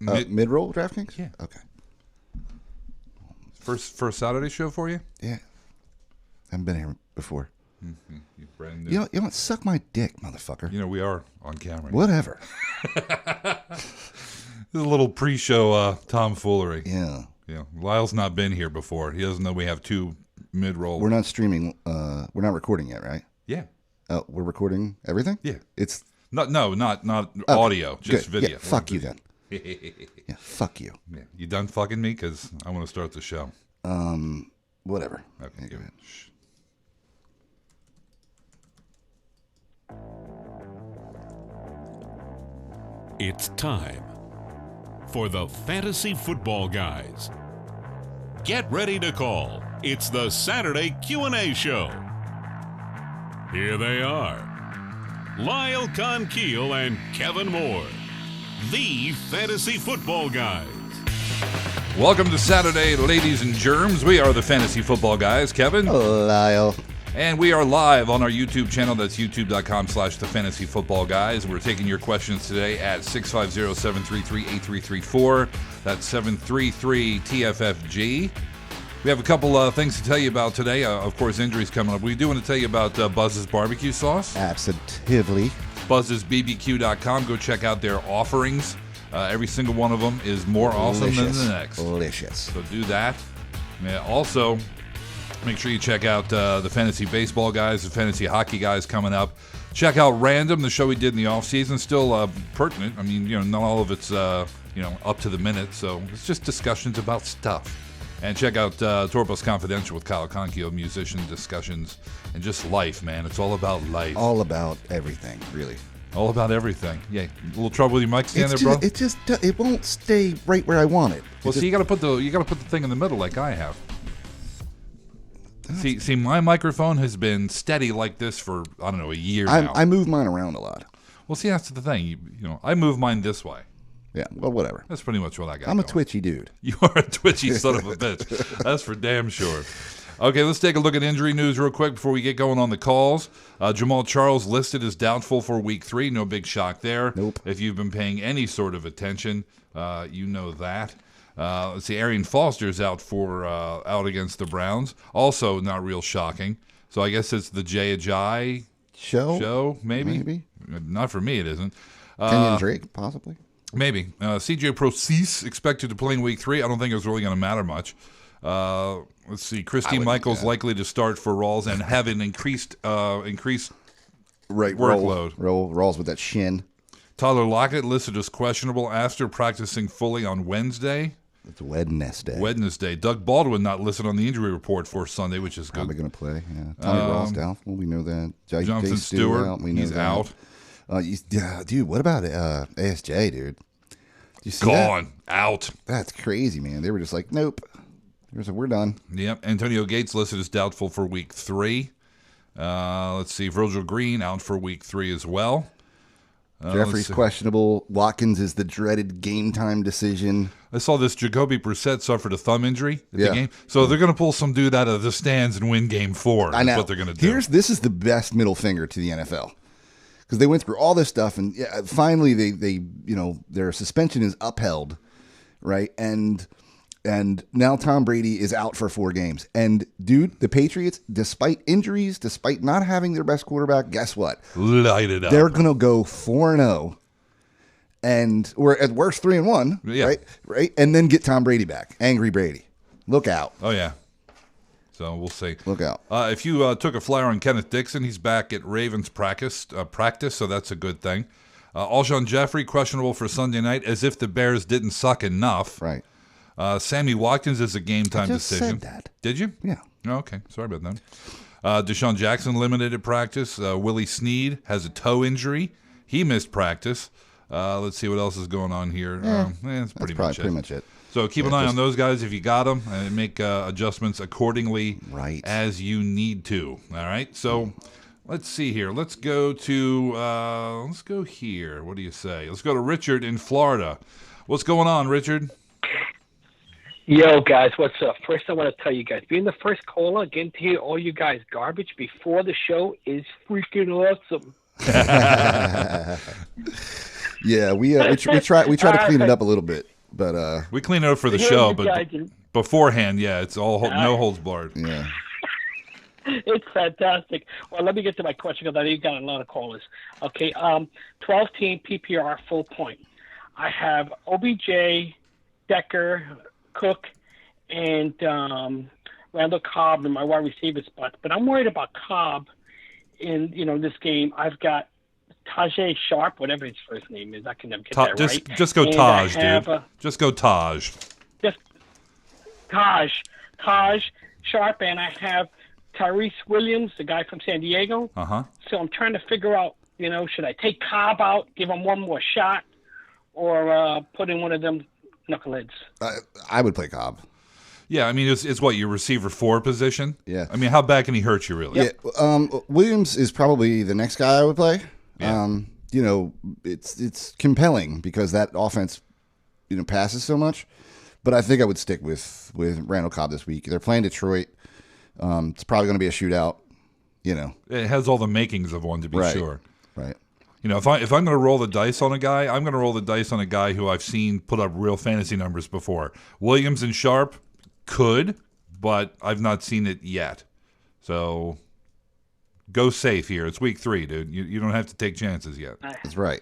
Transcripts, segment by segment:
Mid-roll DraftKings? Yeah. Okay. First Saturday show for you? Yeah. Haven't been here before. Mm-hmm. You're brand new. You know what? Suck my dick, motherfucker. You know, we are on camera. Whatever. This is a little pre-show tomfoolery. Yeah. Yeah. Lyle's not been here before. He doesn't know we have 2 mid-roll. We're not streaming. We're not recording yet, right? Yeah. Oh, we're recording everything? Yeah. It's not okay. audio, just Good. video. Yeah, fuck you then. Yeah, fuck you. Yeah. You done fucking me? Because I want to start the show. Whatever. Okay, go ahead. Shh. It's time for the Fantasy Football Guys. Get ready to call. It's the Saturday Q&A show. Here they are, Lyle Conkeal and Kevin Moore, the Fantasy Football Guys. Welcome to Saturday, ladies and germs. We are the Fantasy Football Guys, Kevin. Hello, Lyle. And we are live on our YouTube channel. That's youtube.com/the Fantasy Football Guys. We're taking your questions today at 650-733-8334. That's 733-TFFG. We have a couple things to tell you about today. Of course, injuries coming up. We do want to tell you about Buzz's barbecue sauce. Absolutely. Buzz'sBBQ.com. Go check out their offerings. Every single one of them is more awesome than the next. Delicious. So do that. Also, make sure you check out the Fantasy Baseball Guys, the Fantasy Hockey Guys coming up. Check out Random, the show we did in the offseason. Still pertinent. I mean, not all of it's, up to the minute. So it's just discussions about stuff. And check out Torpos Confidential with Kyle Conkeal, musician discussions, and just life, man. It's all about life. All about everything, really. All about everything. Yeah, a little trouble with your mic stand there, bro. It won't stay right where I want it. Well, see, you got to put the thing in the middle like I have. See, my microphone has been steady like this for I don't know a year now. I move mine around a lot. Well, see, that's the thing. I move mine this way. Yeah, well, whatever. That's pretty much what I got. I'm a going. twitchy dude. You are a twitchy son of a bitch. That's for damn sure. Okay, let's take a look at injury news real quick before we get going on the calls. Jamal Charles listed as doubtful for Week 3. No big shock there. Nope. If you've been paying any sort of attention, you know that. Let's see, Arian Foster's out against the Browns. Also not real shocking. So I guess it's the Jay Ajayi show, maybe? Not for me, it isn't. Kenyon Drake, possibly. Maybe. CJ Procease expected to play in Week 3. I don't think it's really going to matter much. Let's see. Christy Michaels likely to start for Rawls and have an increased workload. Rawls with that shin. Tyler Lockett listed as questionable after practicing fully on Wednesday. It's Wednesday. Doug Baldwin not listed on the injury report for Sunday, which is good. Probably going to play. Yeah. Tommy Rawls doubtful. We know that. Jonathan Stewart, he's out. Dude, what about ASJ, dude? Did you see Gone. Out. That's crazy, man. They were just like, nope. We're done. Yep. Antonio Gates listed as doubtful for Week 3. Let's see. Virgil Green out for Week 3 as well. Jeffrey's questionable. Watkins is the dreaded game time decision. I saw this. Jacoby Brissett suffered a thumb injury at the game. So they're going to pull some dude out of the stands and win Game 4. I know. That's what they're going to do. This is the best middle finger to the NFL. Because they went through all this stuff, and finally they their suspension is upheld, right? And now Tom Brady is out for 4 games. And dude, the Patriots, despite injuries, despite not having their best quarterback, guess what? Light it up. They're gonna go 4-0, or at worst 3-1, right? And then get Tom Brady back. Angry Brady, look out! Oh yeah. So we'll see. Look out. If you took a flyer on Kenneth Dixon, he's back at Ravens practice, so that's a good thing. Alshon Jeffrey, questionable for Sunday night, as if the Bears didn't suck enough. Right. Sammy Watkins is a game-time decision. Said that. Did you? Yeah. Oh, okay. Sorry about that. Deshaun Jackson limited at practice. Willie Snead has a toe injury. He missed practice. Let's see what else is going on here. That's pretty much it. So keep an eye on those guys if you got them, and make adjustments accordingly as you need to. All right. So let's see here. Let's go here. What do you say? Let's go to Richard in Florida. What's going on, Richard? Yo, guys, what's up? First, I want to tell you guys, being the first caller, getting to hear all you guys' garbage before the show is freaking awesome. Yeah, we try to clean it up a little bit, but We clean it up for the Here's show, the but guy, beforehand, yeah, it's all no holds barred. yeah. It's fantastic. Well, let me get to my question because I know you've got a lot of callers. Okay, 12-team PPR full point. I have OBJ, Decker, Cook, and Randall Cobb in my wide receiver spots. But I'm worried about Cobb in this game. I've got Tajay Sharp, whatever his first name is. I can never get that right. Just go And Taj, I have, dude. Just go Taj. Just Taj Sharp, and I have Tyrese Williams, the guy from San Diego. Uh-huh. So I'm trying to figure out, should I take Cobb out, give him one more shot, or put in one of them knuckleheads? I would play Cobb. Yeah, I mean, it's what, your receiver 4 position? Yeah. I mean, how bad can he hurt you, really? Yeah. Williams is probably the next guy I would play. Yeah. It's compelling because that offense, passes so much. But I think I would stick with Randall Cobb this week. They're playing Detroit. It's probably going to be a shootout. It has all the makings of one, to be sure. Right. If I'm going to roll the dice on a guy, I'm going to roll the dice on a guy who I've seen put up real fantasy numbers before. Williams and Sharp could, but I've not seen it yet. So go safe here. It's week 3, dude. You don't have to take chances yet. That's right.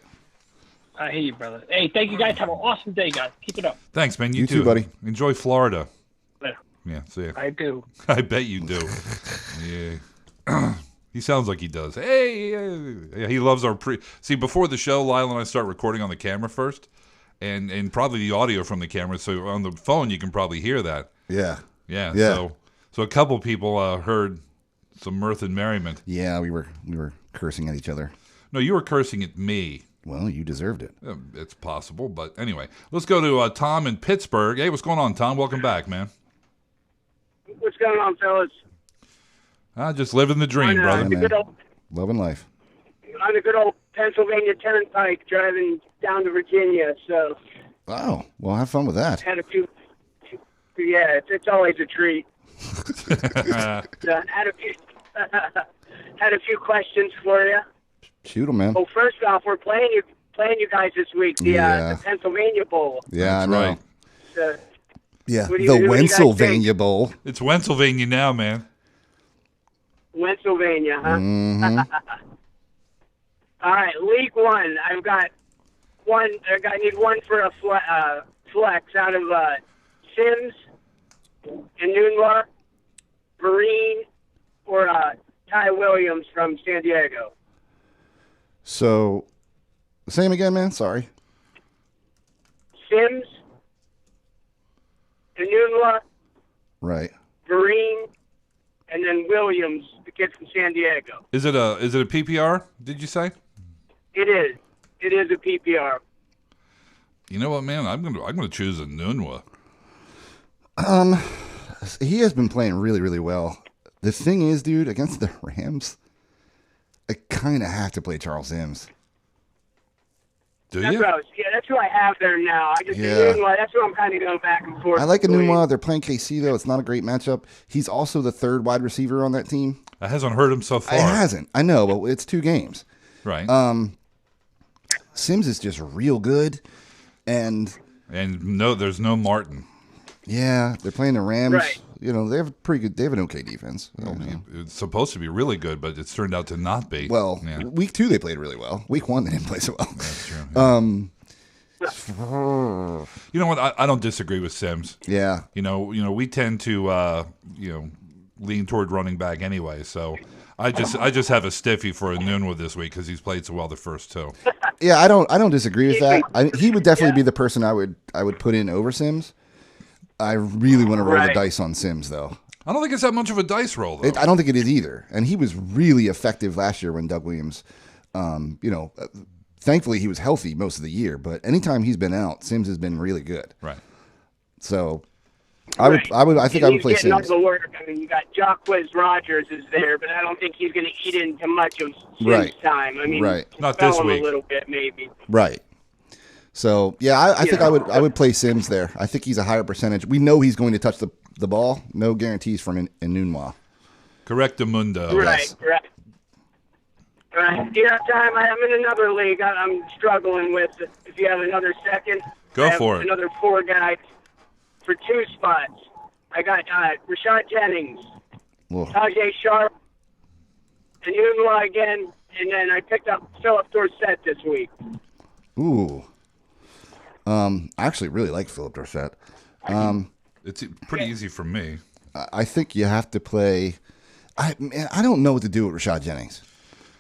I hear you, brother. Hey, thank you guys. Have an awesome day, guys. Keep it up. Thanks, man. You too, buddy. Enjoy Florida. Later. Yeah, see ya. I do. I bet you do. Yeah. He sounds like he does. Hey, yeah, he loves our See, before the show, Lyle and I start recording on the camera first, and probably the audio from the camera. So on the phone, you can probably hear that. Yeah. Yeah. Yeah. So a couple people heard some mirth and merriment. Yeah, we were cursing at each other. No, you were cursing at me. Well, you deserved it. It's possible, but anyway, let's go to Tom in Pittsburgh. Hey, what's going on, Tom? Welcome back, man. What's going on, fellas? Just living the dream, brother. man. Loving life. On the good old Pennsylvania Turnpike, driving down to Virginia. So. Wow. Well, have fun with that. Had a few. Yeah, it's always a treat. Had a few questions for you. Shoot 'em, man. Well, first off, we're playing you guys this week. The Pennsylvania Bowl. Yeah, That's I know. right. So, Yeah, What do the you guys Pennsylvania Bowl. It's Pennsylvania now, man. Pennsylvania, huh? Mm-hmm. All right, League One. I've got one. I need one for a flex out of Sims, Anunwa, Vereen, or Ty Williams from San Diego. So, same again, man. Sorry. Sims, Anunwa, Right. Vereen, and then Williams, the kid from San Diego. Is it a PPR? Did you say? It is. It is a PPR. You know what, man? I'm gonna choose a Nunwa. He has been playing really, really well. The thing is, dude, against the Rams, I kind of have to play Charles Sims. Do That's you? what that's who I have there now. I just that's who I'm kind of going back and forth. I like between. Anunwa. They're playing KC, though. It's not a great matchup. He's also the third wide receiver on that team. It hasn't hurt him so far. It hasn't. I know, but it's 2 games. Right. Sims is just real good. And no, there's no Martin. yeah, they're playing the Rams. Right. They have they have an okay defense. It's supposed to be really good, but it's turned out to not be. Well, yeah. week 2 they played really well. Week 1 they didn't play so well. That's true. Yeah. You know what? I don't disagree with Sims. Yeah. We tend to lean toward running back anyway. So I just have a stiffy for Nunwa this week because he's played so well the first 2. Yeah, I don't disagree with that. He would definitely be the person I would put in over Sims. I really want to roll the dice on Sims, though. I don't think it's that much of a dice roll, though. I don't think it is either. And he was really effective last year when Doug Williams, thankfully he was healthy most of the year. But anytime he's been out, Sims has been really good. Right. So I think I would play Sims. The work. I mean, you got Jacquez Rogers is there, but I don't think he's going to eat into much of Sims' time. I mean, not this week. A little bit, maybe. Right. So yeah, I think I would play Sims there. I think he's a higher percentage. We know he's going to touch the ball. No guarantees from Anunwa. Correctamundo. Right. Yes. Right. All right. Do you have time? I'm in another league I'm struggling with. If you have another second. Go for it. Another 4 guys for 2 spots. I got Rashad Jennings, Whoa. Tajay Sharp, and Unwa again, and then I picked up Philip Dorsett this week. Ooh. I actually really like Philip Dorsett. It's pretty easy for me. I think you have to play. I don't know what to do with Rashad Jennings.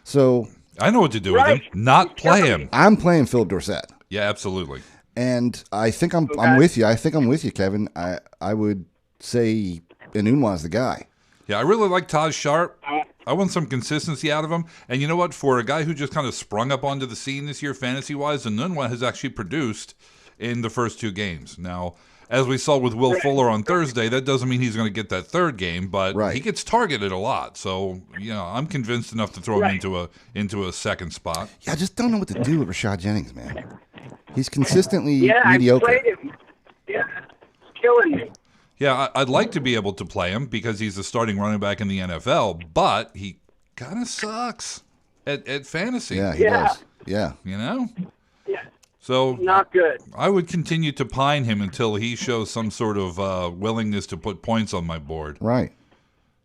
So I know what to do with him. Not play him. I'm playing Philip Dorsett. Yeah, absolutely. And I think I'm with you. I think I'm with you, Kevin. I would say Enunwa's the guy. Yeah, I really like Taj Sharp. I want some consistency out of him. And you know what? For a guy who just kind of sprung up onto the scene this year, fantasy-wise, Enunwa has actually produced in the first 2 games. Now, as we saw with Will Fuller on Thursday, that doesn't mean he's going to get that 3rd game, but he gets targeted a lot. So, I'm convinced enough to throw him into a second spot. Yeah, I just don't know what to do with Rashad Jennings, man. He's consistently I mediocre. played him. Yeah, it's killing me. Yeah, I'd like to be able to play him because he's a starting running back in the NFL, but he kind of sucks at fantasy. Yeah, he does. Yeah. Yeah. So Not good. I would continue to pine him until he shows some sort of willingness to put points on my board. Right.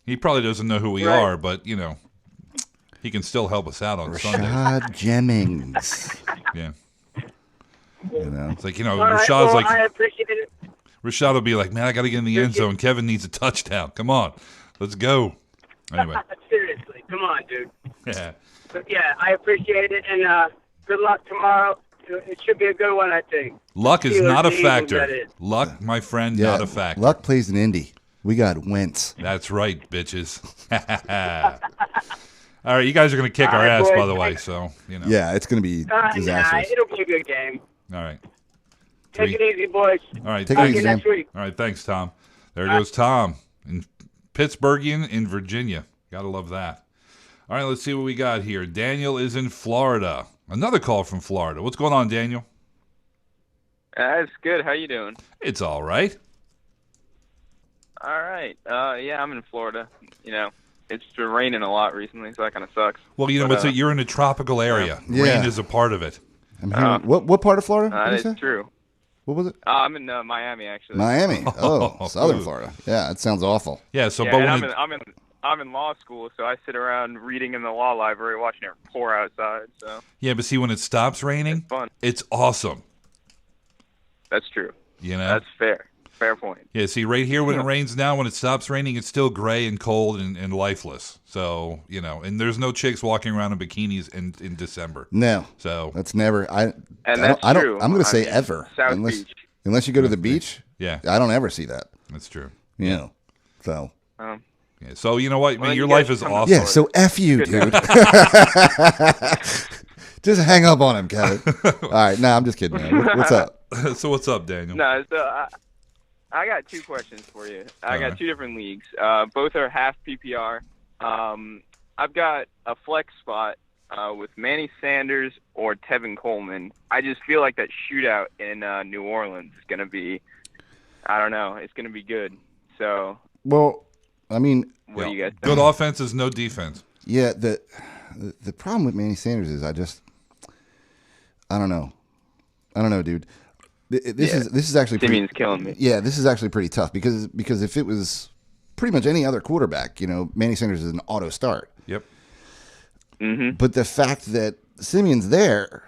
He probably doesn't know who we are, but, he can still help us out on Sunday. Rashad Jennings. Yeah. It's like, All right, Rashad's like, I appreciate it. Rashad will be like, man, I got to get in the end zone. Kevin needs a touchdown. Come on. Let's go. Anyway. Seriously, come on, dude. Yeah. But yeah, I appreciate it, and good luck tomorrow. It should be a good one, I think. Luck is not a factor. that is. Luck, my friend, Yeah. not a factor. Luck plays in Indy. We got Wentz. That's right, bitches. All right, you guys are going to kick our ass, boys. by the way, so, Yeah, it's going to be disastrous. It'll be a good game. All right. Take it easy, boys. All right. Take it Talk to easy, you Sam. next week. All right, thanks, Tom. There goes Tom in Pittsburghian in Virginia. Gotta love that. All right, let's see what we got here. Daniel is in Florida. Another call from Florida. What's going on, Daniel? It's good. How you doing? It's all right. All right. Yeah, I'm in Florida. It's been raining a lot recently, so that kind of sucks. Well, you're in a tropical area. Yeah. Rain is a part of it. I'm hearing, what part of Florida? What did you That's say? true. What was it? I'm in Miami, actually. Miami. Oh, Southern Florida. Yeah, that sounds awful. Yeah. So, Yeah, but and when I'm in law school, so I sit around reading in the law library, watching it pour outside. So but see, when it stops raining, it's fun. it's awesome. That's true. That's fair. Fair point. Yeah, see, right here when it rains now, when it stops raining, it's still gray and cold and lifeless. So, and there's no chicks walking around in bikinis in December. No. So That's never. That's true. I'm going to say I mean, ever. South Beach. Unless you go to the beach. Yeah. I don't ever see that. That's true. So. Yeah, so you know what? Well, your you life guys is come to awesome. Yeah, so F you, dude. Just hang up on him, Kevin. All right, I'm just kidding, man. What's up? So what's up, Daniel? No, so I got 2 questions for you. I got 2 different leagues. Both are half PPR. I've got a flex spot with Manny Sanders or Tevin Coleman. I just feel like that shootout in New Orleans is going to be, I don't know, it's going to be good. So, Well, I mean, what do you guys think? Good offense is no defense. yeah, the problem with Manny Sanders is I don't know. I don't know, dude. This is actually pretty, Simeon's killing me. Yeah, this is actually pretty tough because if it was pretty much any other quarterback, Manny Sanders is an auto start. Yep. Mm-hmm. But the fact that Simeon's there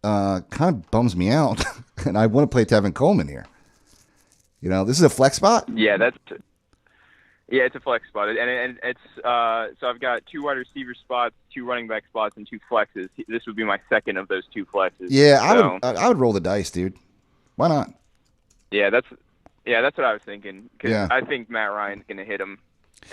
kind of bums me out, and I want to play Tevin Coleman here. This is a flex spot. Yeah, it's a flex spot, and it's so I've got 2 wide receiver spots, 2 running back spots, and 2 flexes. This would be my second of those 2 flexes. Yeah, so, I would roll the dice, dude. Why not? Yeah, that's what I was thinking. Because Yeah. I think Matt Ryan's going to hit him,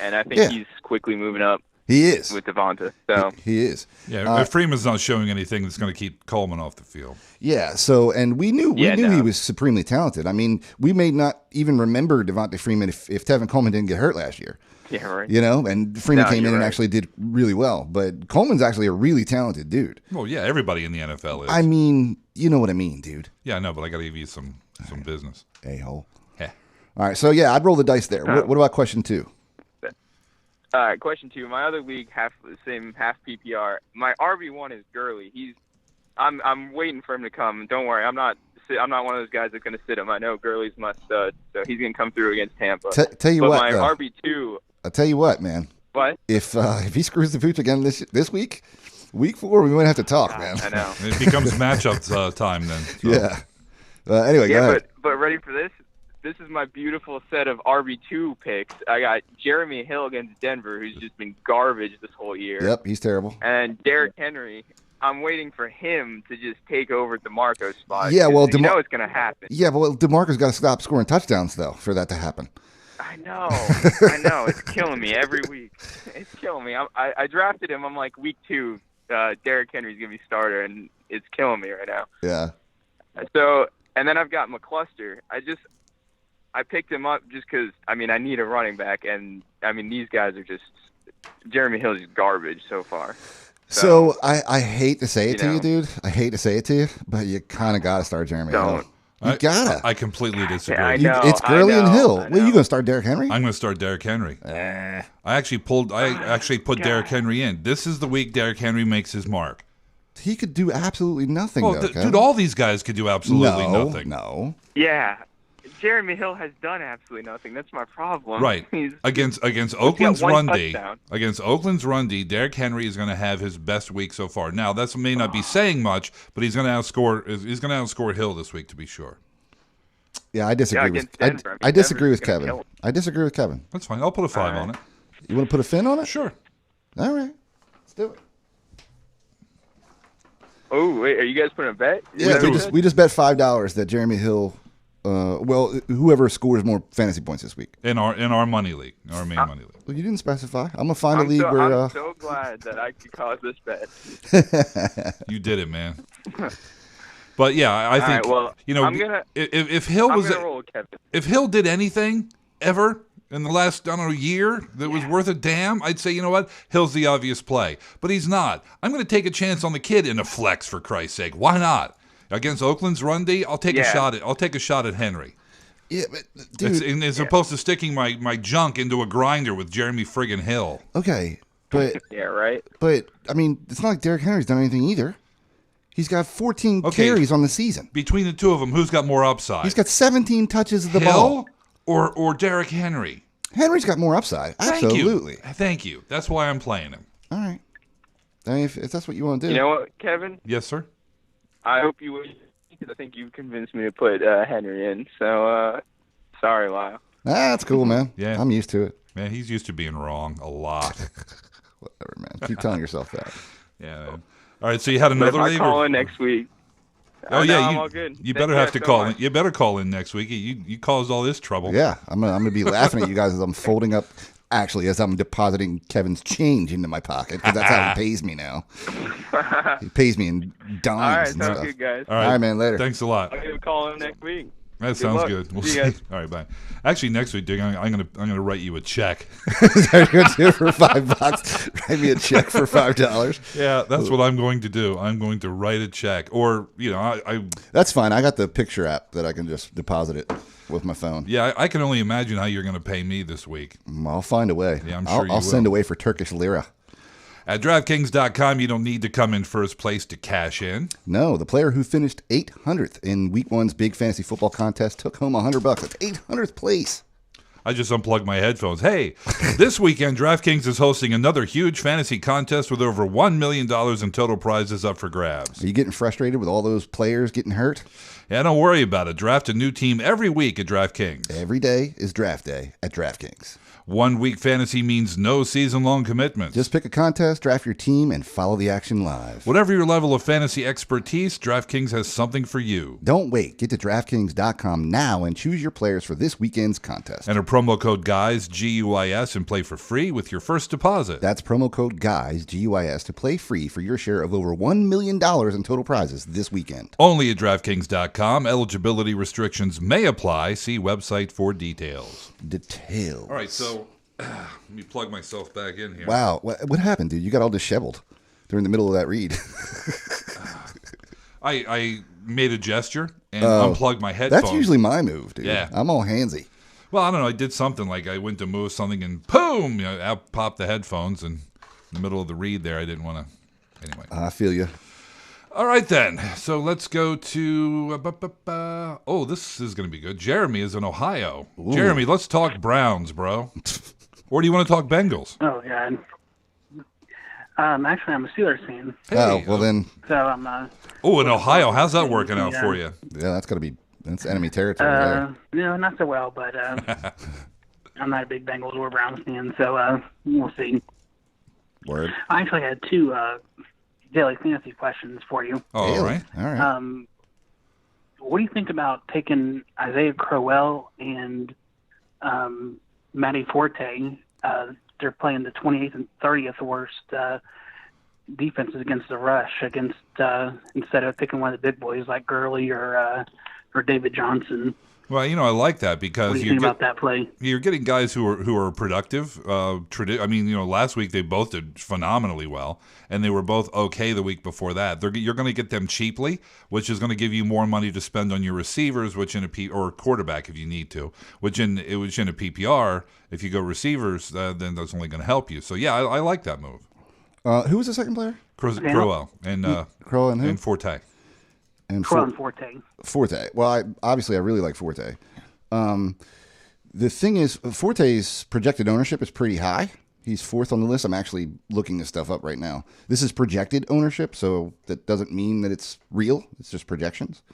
and I think he's quickly moving up He is. with Devonta. So He is. Yeah, Freeman's not showing anything that's going to keep Coleman off the field. Yeah. So, and we knew he no. was supremely talented. I mean, we may not even remember Devontae Freeman if Tevin Coleman didn't get hurt last year. yeah, right. And Freeman No, came in you're and right. actually did really well. But Coleman's actually a really talented dude. Well, yeah, everybody in the NFL is. I mean, you know what I mean, dude. Yeah, I know, but I got to give you some business. A-hole. Yeah. All right. So, yeah, I'd roll the dice there. What about question 2? All right, question 2. My other league, half PPR. My RB1 is Gurley. I'm waiting for him to come. Don't worry, I'm not one of those guys that's going to sit him. I know Gurley's my stud, so he's going to come through against Tampa. Tell you but what, my RB2. I'll tell you what, man. What? If he screws the pooch again this week, week 4, we might have to talk, man. I know. It becomes matchup time then. So. Yeah. Anyway, go ahead. But ready for this? This is my beautiful set of RB2 picks. I got Jeremy Hill against Denver, who's just been garbage this whole year. Yep, he's terrible. And Derrick Henry. I'm waiting for him to just take over DeMarco's spot. Yeah, well, you know it's going to happen. Yeah, but DeMarco's got to stop scoring touchdowns, though, for that to happen. I know. It's killing me every week. It's killing me. I drafted him. I'm like, week 2, Derrick Henry's going to be starter, and it's killing me right now. Yeah. So, and then I've got McCluster. I picked him up just because, I need a running back, and, these guys are just – Jeremy Hill's garbage so far. So I hate to say it to you, dude. I hate to say it to you, but you kind of got to start Jeremy Hill. You gotta. I completely disagree. Yeah, I know, it's Gurley and Hill. Well, you gonna start Derrick Henry? I'm gonna start Derrick Henry. I actually put Derrick Henry in. This is the week Derrick Henry makes his mark. He could do absolutely nothing. Well, dude, all these guys could do absolutely nothing. No. Yeah. Jeremy Hill has done absolutely nothing. That's my problem. Right. Against Oakland's run D. Against Oakland's run D, Derrick Henry is going to have his best week so far. Now, that may not be saying much, but he's going to outscore Hill this week to be sure. Yeah, I disagree with Denver. I disagree with Kevin. I disagree with Kevin. That's fine. I'll put a 5 on it. You want to put a fin on it? Sure. All right. Let's do it. Oh, wait, are you guys putting a bet? Yeah, we just bet $5 that Jeremy Hill whoever scores more fantasy points this week. In our money league, our main money league. Well, you didn't specify. I'm going to find a league where... I'm so glad that I could cause this bet. You did it, man. But yeah, I think, if Hill was... roll with Kevin. If Hill did anything ever in the last, year that was worth a damn, I'd say, you know what? Hill's the obvious play. But he's not. I'm going to take a chance on the kid in a flex, for Christ's sake. Why not? Against Oakland's run D, I'll take a shot at Henry. Yeah, but dude, as opposed to sticking my junk into a grinder with Jeremy friggin' Hill. Okay, but yeah, right. But it's not like Derrick Henry's done anything either. He's got 14 carries on the season. Between the two of them, who's got more upside? He's got 17 touches of the Hill ball. or Derrick Henry? Henry's got more upside. Absolutely. Thank you. That's why I'm playing him. All right. If that's what you want to do. You know what, Kevin? Yes, sir. I hope you would, because I think you've convinced me to put Henry in. So, sorry, Lyle. That's cool, man. Yeah. I'm used to it. Man, he's used to being wrong a lot. Whatever, man. Keep telling yourself that. Yeah. Man. All right, so you had another league? I'll call in next week. Oh, yeah. I'm all good. You better have to call in. You better call in next week. You caused all this trouble. Yeah. I'm gonna be laughing at you guys as I'm folding up. Actually, as I'm depositing Kevin's change into my pocket, because that's how he pays me now. He pays me in dimes. All right, and sounds stuff. good, guys. All right, man, later. Thanks a lot. I'll give a call in next week. That sounds good. We'll see. All right, bye. Actually, next week, Dick, I'm gonna write you a check. Is that what you're gonna do for $5? Write me a check for $5. Yeah, that's what I'm going to do. I'm going to write a check, or I. That's fine. I got the picture app that I can just deposit it with my phone. Yeah, I can only imagine how you're going to pay me this week. I'll find a way. Yeah, I'm sure I'll send away for Turkish lira. At DraftKings.com, you don't need to come in first place to cash in. No, the player who finished 800th in Week 1's big fantasy football contest took home $100. That's 800th place. I just unplugged my headphones. Hey, this weekend, DraftKings is hosting another huge fantasy contest with over $1 million in total prizes up for grabs. Are you getting frustrated with all those players getting hurt? Yeah, don't worry about it. Draft a new team every week at DraftKings. Every day is draft day at DraftKings. 1 week fantasy means no season-long commitments. Just pick a contest, draft your team, and follow the action live. Whatever your level of fantasy expertise, DraftKings has something for you. Don't wait. Get to DraftKings.com now and choose your players for this weekend's contest. Enter promo code GUYS, G-U-I-S, and play for free with your first deposit. That's promo code GUYS, G-U-I-S, to play free for your share of over $1 million in total prizes this weekend. Only at DraftKings.com. Eligibility restrictions may apply. See website for details. All right, so let me plug myself back in here. Wow. What happened, dude? You got all disheveled during the middle of that read. I made a gesture and unplugged my headphones. That's usually my move, dude. Yeah. I'm all handsy. Well, I don't know. I did something like I went to move something and boom, out popped the headphones and in the middle of the read there. I didn't want to. Anyway. I feel you. All right, then. So let's go to. Oh, this is going to be good. Jeremy is in Ohio. Ooh. Jeremy, let's talk Browns, bro. Or do you want to talk Bengals? Oh, God. Actually, I'm a Steelers fan. Hey, well then. So I'm. Oh, in Ohio, how's that working out for you? Yeah, that's enemy territory. There. Not so well, but I'm not a big Bengals or Browns fan, so we'll see. Word. I actually had two daily fantasy questions for you. Oh, all right. What do you think about taking Isaiah Crowell and Matty Forte? They're playing the 28th and 30th worst defenses against the rush instead of picking one of the big boys like Gurley or David Johnson. Well, I like that because what do you think about that play? You're getting guys who are productive. Last week they both did phenomenally well, and they were both okay the week before that. You're going to get them cheaply, which is going to give you more money to spend on your receivers, or quarterback if you need to. Which in a PPR, if you go receivers, then that's only going to help you. So yeah, I like that move. Who was the second player? Crowell and Crowell and who? And Forte. And Forte. Forte. Well, I really like Forte. The thing is, Forte's projected ownership is pretty high. He's fourth on the list. I'm actually looking this stuff up right now. This is projected ownership, so that doesn't mean that it's real. It's just projections.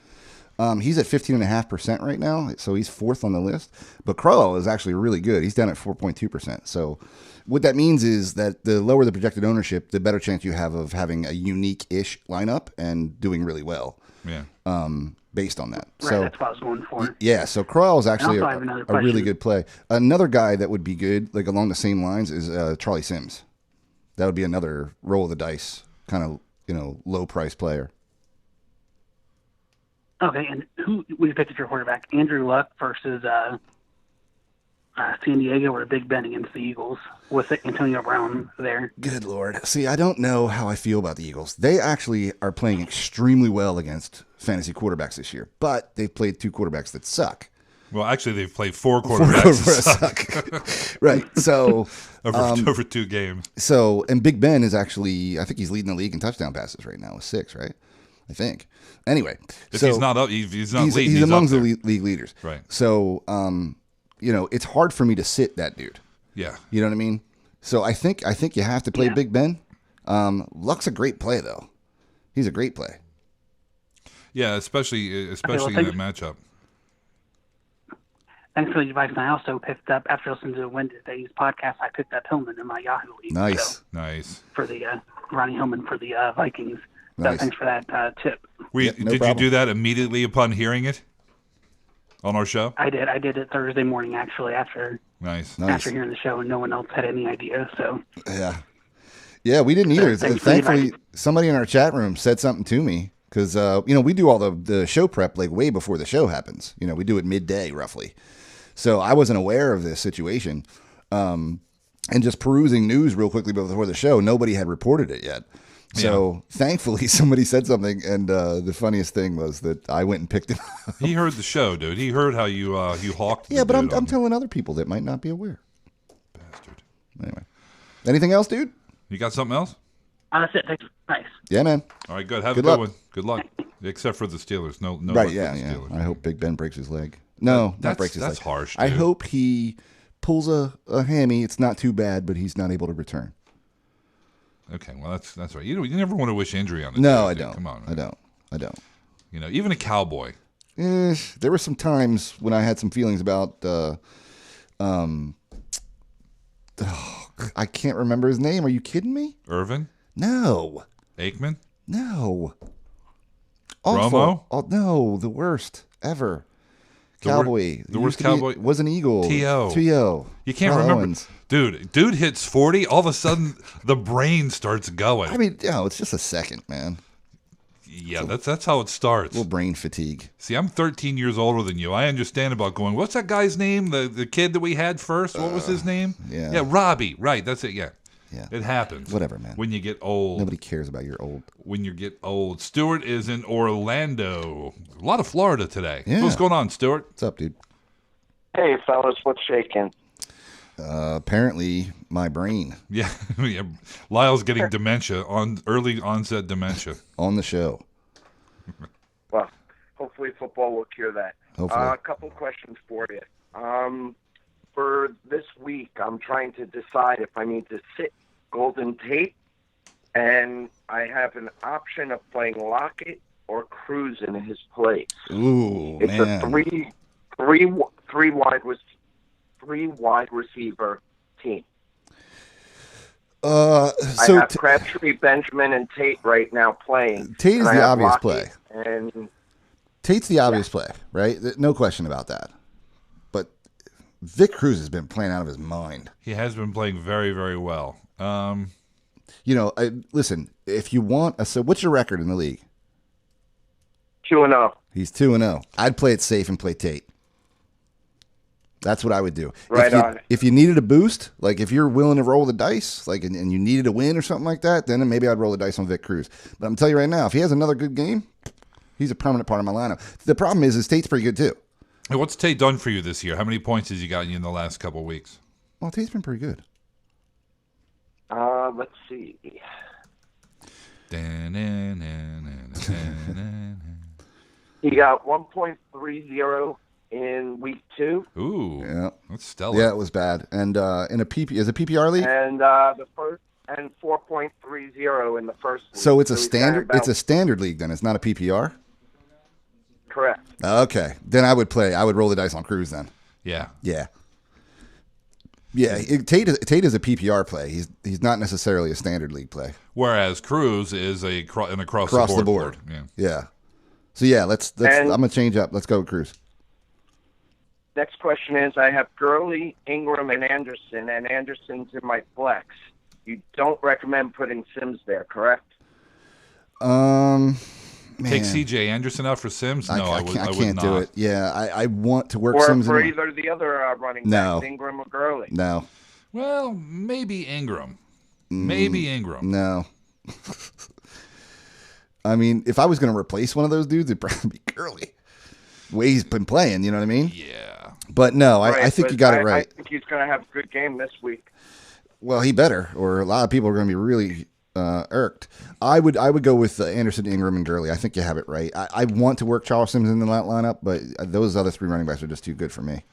He's at 15.5% right now, so he's fourth on the list. But Crowell is actually really good. He's down at 4.2%. So what that means is that the lower the projected ownership, the better chance you have of having a unique-ish lineup and doing really well. Yeah. Based on that. Right, so that's what I was going for. Yeah, so Crowell is actually a really good play. Another guy that would be good, like along the same lines, is Charlie Sims. That would be another roll of the dice kind of low price player. Okay, and who would you pick as your quarterback? Andrew Luck versus San Diego or Big Ben against the Eagles with Antonio Brown there? Good Lord. See, I don't know how I feel about the Eagles. They actually are playing extremely well against fantasy quarterbacks this year, but they've played two quarterbacks that suck. Well, actually, they've played four quarterbacks that suck. Right. So over 2 games. So, and Big Ben is actually, I think he's leading the league in touchdown passes right now with 6, right? I think. Anyway, if he's not up, he's leading. He's among the league leaders. Right. So, it's hard for me to sit that dude. Yeah. You know what I mean? So I think you have to play Big Ben. Luck's a great play though. He's a great play. Yeah, especially in that matchup. Thanks for the advice. And I also picked up, after listening to Wednesday's podcast, I picked up Hillman in my Yahoo league. Nice. For the Ronnie Hillman for the Vikings. So Nice. thanks for that tip. Did you do that immediately upon hearing it on our show? I did it Thursday morning, actually, after hearing the show, and no one else had any idea. So yeah, we didn't either. Thankfully, somebody in our chat room said something to me because we do all the show prep like way before the show happens. We do it midday roughly, so I wasn't aware of this situation. And just perusing news real quickly before the show, nobody had reported it yet. So thankfully somebody said something, and the funniest thing was that I went and picked it up. He heard the show, dude. He heard how you hawked. Yeah, but I'm telling other people that might not be aware. Bastard. Anyway, anything else, dude? You got something else? That's it. Thanks. Nice. Yeah, man. All right, good. Have a good one. Good luck. Except for the Steelers. No. Right? Luck Yeah. for the Steelers. I hope Big Ben breaks his leg. No, not breaks his leg. That's harsh. I dude. hope he pulls a hammy. It's not too bad, but he's not able to return. Okay, well that's right. You never want to wish injury on the No, team, I dude. don't. Come on, man. I don't. Even a cowboy. There were some times when I had some feelings about. I can't remember his name. Are you kidding me? Irvin? No. Aikman? No. Romo? Oh, no, the worst ever. Cowboy. The worst cowboy was an Eagle. T.O. You can't remember. Owens. Dude hits 40. All of a sudden, the brain starts going. I mean, it's just a second, man. Yeah, that's how it starts. A little brain fatigue. See, I'm 13 years older than you. I understand about going, what's that guy's name? The kid that we had first? What was his name? Yeah, Robbie. Right, that's it, yeah. Yeah. It happens. Whatever, man. When you get old. Nobody cares about your old. When you get old. Stuart is in Orlando. A lot of Florida today. Yeah. What's going on, Stuart? What's up, dude? Hey, fellas, what's shaking? Apparently, my brain Yeah, yeah. Lyle's getting dementia, early onset dementia. on the show. Well, hopefully football will cure that. Hopefully. A couple questions for you. For this week, I'm trying to decide if I need to sit Golden Tate, and I have an option of playing Lockett or Cruz in his place. Ooh, It's man. a three wide receiver team. I So have Crabtree, Benjamin, and Tate right now playing. Tate is and I the have obvious Lockett play. And Tate's the obvious play, right? No question about that. But Vic Cruz has been playing out of his mind. He has been playing very, very well. Listen, if you want, so what's your record in the league? 2-0. He's 2-0. I'd play it safe and play Tate. That's what I would do. Right on. If you needed a boost, like if you're willing to roll the dice, like and you needed a win or something like that, then maybe I'd roll the dice on Vic Cruz. But I'm telling you right now, if he has another good game, he's a permanent part of my lineup. The problem is Tate's pretty good too. Hey, what's Tate done for you this year? How many points has he gotten you in the last couple of weeks? Well, Tate's been pretty good. Let's see. He got 1.30 in week 2. Ooh, Yeah, that's stellar. yeah, it was bad. And in a PPR league, And the first and 4.30 in the first week. so it's a he's standard. got It's a standard league. Then it's not a PPR. correct. Okay, then I would roll the dice on Cruz then. Yeah. Yeah. Yeah, Tate is a PPR play. He's not necessarily a standard league play. Whereas Cruz is an across The board. Yeah. Yeah. So yeah, let's I'm gonna change up. Let's go with Cruz. Next question is, I have Gurley, Ingram, and Anderson's in my flex. You don't recommend putting Sims there, correct? Man. Take C.J. Anderson out for Sims? No, I would can't not. do it. Yeah, I want to work Or Sims for in. either the other running No. backs, Ingram or Gurley? No, Well, maybe Ingram. Maybe Ingram. no. I mean, if I was going to replace one of those dudes, it'd probably be Gurley. Way he's been playing, you know what I mean? Yeah. But no, I think you got it right. I think he's going to have a good game this week. Well, he better, or a lot of people are going to be really irked. I would go with Anderson, Ingram, and Gurley. I think you have it right. I want to work Charles Sims in the lineup, but those other three running backs are just too good for me.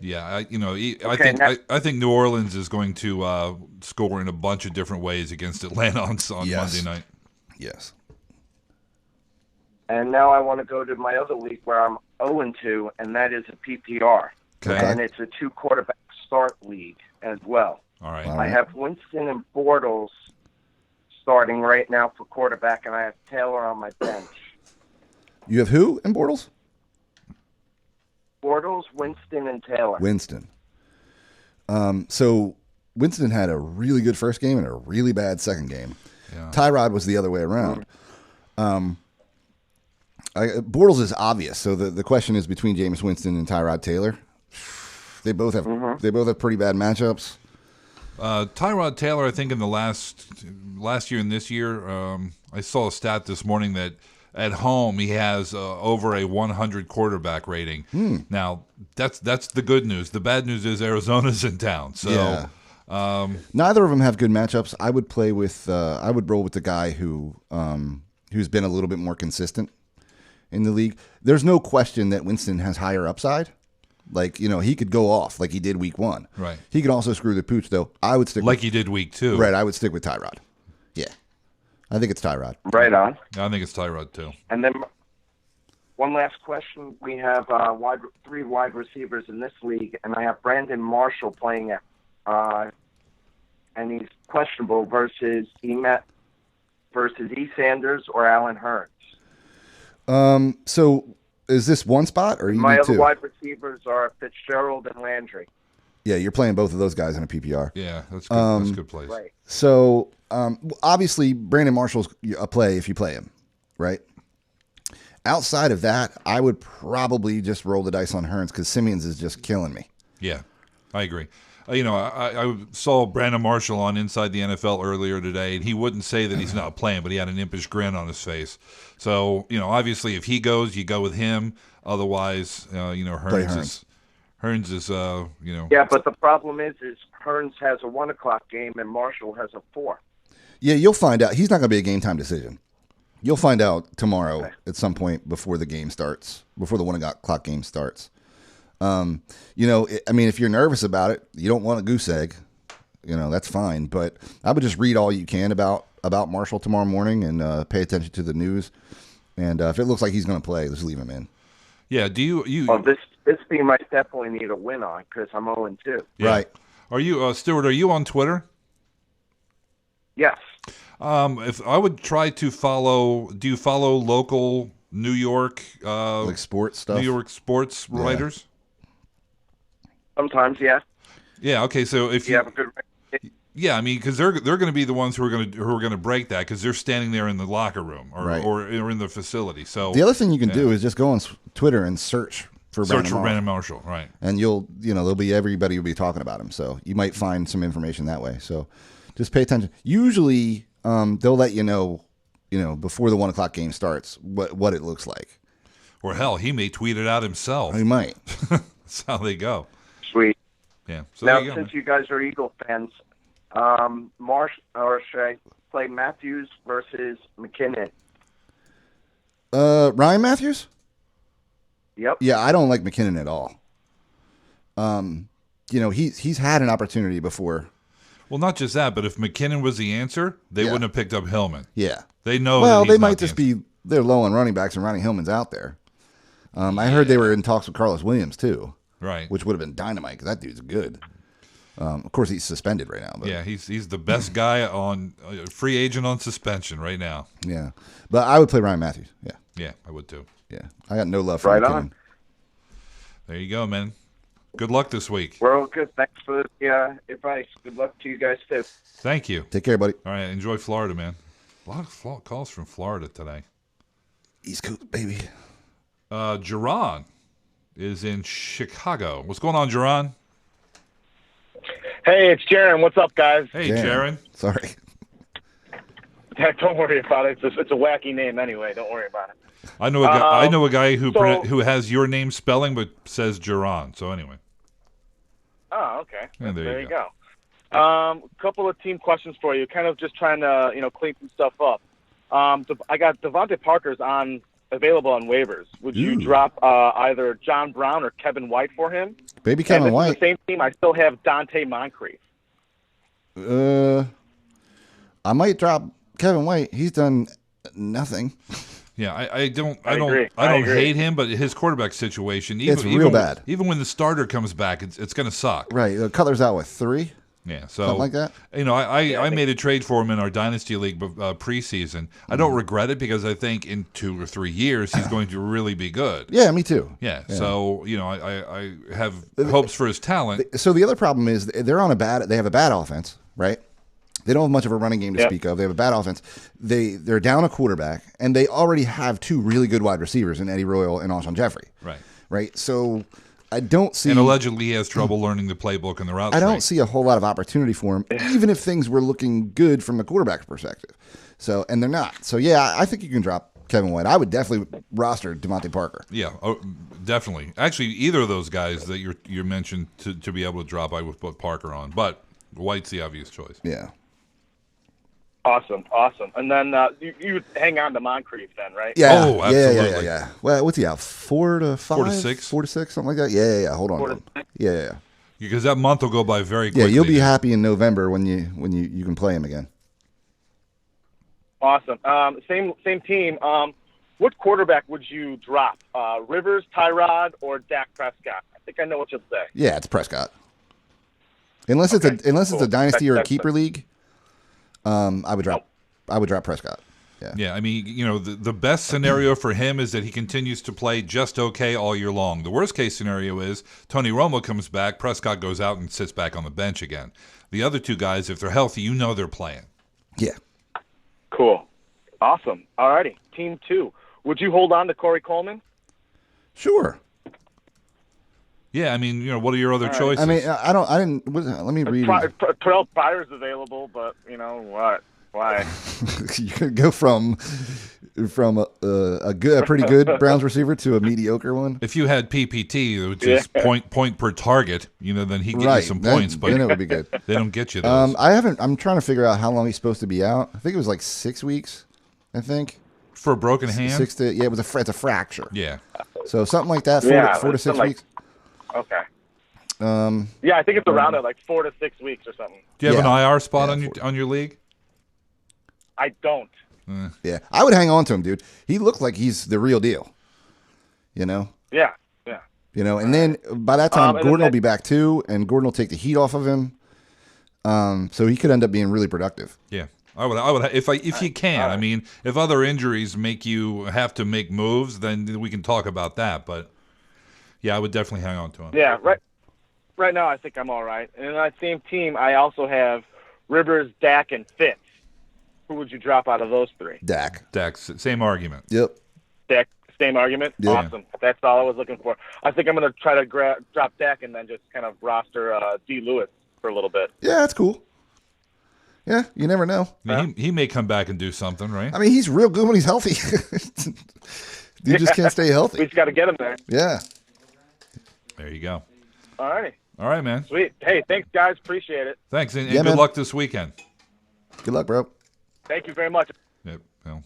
Yeah, I think New Orleans is going to score in a bunch of different ways against Atlanta on Monday night. Yes. And now I want to go to my other league where I'm 0-2, and that is a PPR. Okay. And it's a 2-quarterback start league as well. All right. I have Winston and Bortles starting right now for quarterback, and I have Taylor on my bench. You have who in Bortles? Bortles, Winston, and Taylor. Winston. So Winston had a really good first game and a really bad second game. Yeah. Tyrod was the other way around. Bortles is obvious. So the question is between Jameis Winston and Tyrod Taylor. They both have pretty bad matchups. Tyrod Taylor, I think in the last year and this year, I saw a stat this morning that at home he has over a 100 quarterback rating. Now that's the good news. The bad news is Arizona's in town. So Yeah. Neither of them have good matchups. I would play with. I would roll with the guy who's been a little bit more consistent in the league. There's no question that Winston has higher upside. Like, he could go off like he did week 1. Right. He could also screw the pooch, though. I would stick like he did week 2. Right. I would stick with Tyrod. Yeah. I think it's Tyrod. Right on. I think it's Tyrod too. And then one last question. We have 3 wide receivers in this league, and I have Brandon Marshall playing it. And he's questionable versus E. Sanders or Allen Hurts. So is this one spot or you My need other 2? wide receivers are Fitzgerald and Landry. Yeah, you're playing both of those guys in a PPR. Yeah, that's good. That's a good place. Right. So obviously Brandon Marshall's a play if you play him, right? Outside of that, I would probably just roll the dice on Hurts because Simeons is just killing me. Yeah, I agree. I saw Brandon Marshall on Inside the NFL earlier today, and he wouldn't say that he's not playing, but he had an impish grin on his face. So, obviously if he goes, you go with him. Otherwise, Hurts Hearns is, Yeah, but the problem is Hearns has a 1:00 game and Marshall has a 4. Yeah, you'll find out. He's not going to be a game time decision. You'll find out tomorrow at some point before the game starts, before the 1:00 game starts. If you're nervous about it, you don't want a goose egg. That's fine. But I would just read all you can about Marshall tomorrow morning and pay attention to the news. And if it looks like he's going to play, just leave him in. Yeah. Do you? Well, this team I definitely need a win on because I'm 0-2. Yeah. Right. Are you, Stuart? Are you on Twitter? Yes. If I would try to follow, do you follow local New York, Like sports stuff? New York sports writers? Sometimes, yeah. Yeah. Okay. So if You have a good record. yeah, I mean, because they're going to be the ones who are going to break that because they're standing there in the locker room or in the facility. So The other thing you can do is just go on Twitter and search for Brandon Marshall, right? And there'll be everybody will be talking about him. So you might find some information that way. So just pay attention. Usually, they'll let you know, before the 1:00 game starts, what it looks like. Or hell, he may tweet it out himself. He might. That's how they go. Sweet. Yeah. So Now, there you go, since man. you guys are Eagle fans, should I play Matthews versus McKinnon? Ryan Matthews? Yep. Yeah, I don't like McKinnon at all. He's had an opportunity before. Well, not just that, but if McKinnon was the answer, they wouldn't have picked up Hillman. Yeah. They know. Well, that he's they not might the just answer. be they're low on running backs and Ronnie Hillman's out there. I heard they were in talks with Carlos Williams too, right, which would have been dynamite because that dude's good. Of course, he's suspended right now. But yeah, he's the best guy on free agent on suspension right now. yeah, but I would play Ryan Matthews. Yeah, Yeah, I would too. yeah. I got no love for Right McKinnon. on. There you go, man. Good luck this week. We're all good. Thanks for the advice. Good luck to you guys, too. Thank you. Take care, buddy. All right, enjoy Florida, man. A lot of calls from Florida today. East Coast, baby. Jerron is in Chicago. What's going on, Jerron? Hey, it's Jaron. What's up, guys? Hey, Damn. Jaron. Sorry. Don't worry about it. It's a wacky name anyway. Don't worry about it. I know a guy. I know a guy who so- who has your name spelling but says Jerron. So anyway. Oh, okay. Yeah, there you go. Couple of team questions for you. Kind of just trying to clean some stuff up. I got Devontae Parker's available on waivers. Would you Ooh. drop either John Brown or Kevin White for him? Baby And Kevin this is White. the same team. I still have Dante Moncrief. I might drop Kevin White. He's done nothing. Yeah, I don't agree. hate him, but his quarterback situation It's real bad. Even when the starter comes back, it's going to suck. Right. Cutler's out with 3. Yeah, so Something like that? I made a trade for him in our dynasty league preseason. I don't regret it because I think in 2 or 3 years he's going to really be good. Yeah, me too. Yeah. So I have hopes for his talent. So the other problem is they have a bad offense, right? They don't have much of a running game to speak of. They have a bad offense. They're down a quarterback, and they already have 2 really good wide receivers in Eddie Royal and Alshon Jeffrey. Right. So I don't see. And allegedly he has trouble learning the playbook and the route. I don't see a whole lot of opportunity for him, even if things were looking good from a quarterback perspective. So, and they're not. So, yeah, I think you can drop Kevin White. I would definitely roster Devontae Parker. Yeah, definitely. Actually, either of those guys that you mentioned to be able to drop, I would put Parker on. But White's the obvious choice. Yeah. Awesome. And then you would hang on to Moncrief then, right? Yeah. Oh, absolutely. Yeah. Well, what's he out? 4 to 5? 4 to 6? 4 to 6, something like that. Yeah. Hold on. 4 to 6? Yeah. Because that month will go by very Yeah, quickly. you'll be happy in November when you can play him again. Awesome. Same team. What quarterback would you drop? Rivers, Tyrod, or Dak Prescott? I think I know what you'll say. Yeah, it's Prescott. Unless it's a dynasty or a keeper league, I would drop Prescott. Yeah. Yeah, I mean, the best scenario for him is that he continues to play just okay all year long. The worst case scenario is Tony Romo comes back, Prescott goes out and sits back on the bench again. The other 2 guys, if they're healthy, they're playing. Yeah. Cool. Awesome. All righty. Team 2. Would you hold on to Corey Coleman? Sure. Yeah, I mean, what are your other choices? I mean, let me read. Terrell Pryor's available, but you know what? Why? You could go from a pretty good Browns receiver to a mediocre one. If you had PPT, which is point per target, then he'd get you some points. But then it would be good. They don't get you those. I'm trying to figure out how long he's supposed to be out. I think it was like 6 weeks. I think for a broken hand. It's a fracture. Yeah. So something like that. 4 to 6 weeks. Okay. I think it's around like 4 to 6 weeks or something. Do you have an IR spot on your league? I don't. Yeah, I would hang on to him, dude. He looked like he's the real deal. Yeah. And then by that time, Gordon will be back too, and Gordon will take the heat off of him. So he could end up being really productive. Yeah, I would if you can. I mean, if other injuries make you have to make moves, then we can talk about that. But yeah, I would definitely hang on to him. Yeah, right now I think I'm all right. And in that same team, I also have Rivers, Dak, and Fitz. Who would you drop out of those three? Dak, same argument. Yep. Dak, same argument? Yeah. Awesome. That's all I was looking for. I think I'm going to try to drop Dak and then just kind of roster D. Lewis for a little bit. Yeah, that's cool. Yeah, you never know. I mean, he may come back and do something, right? I mean, he's real good when he's healthy. You just can't stay healthy. We just got to get him there. Yeah. There you go. All righty. All right, man. Sweet. Hey, thanks, guys. Appreciate it. Thanks, and good luck this weekend. Good luck, bro. Thank you very much. Yep. Well,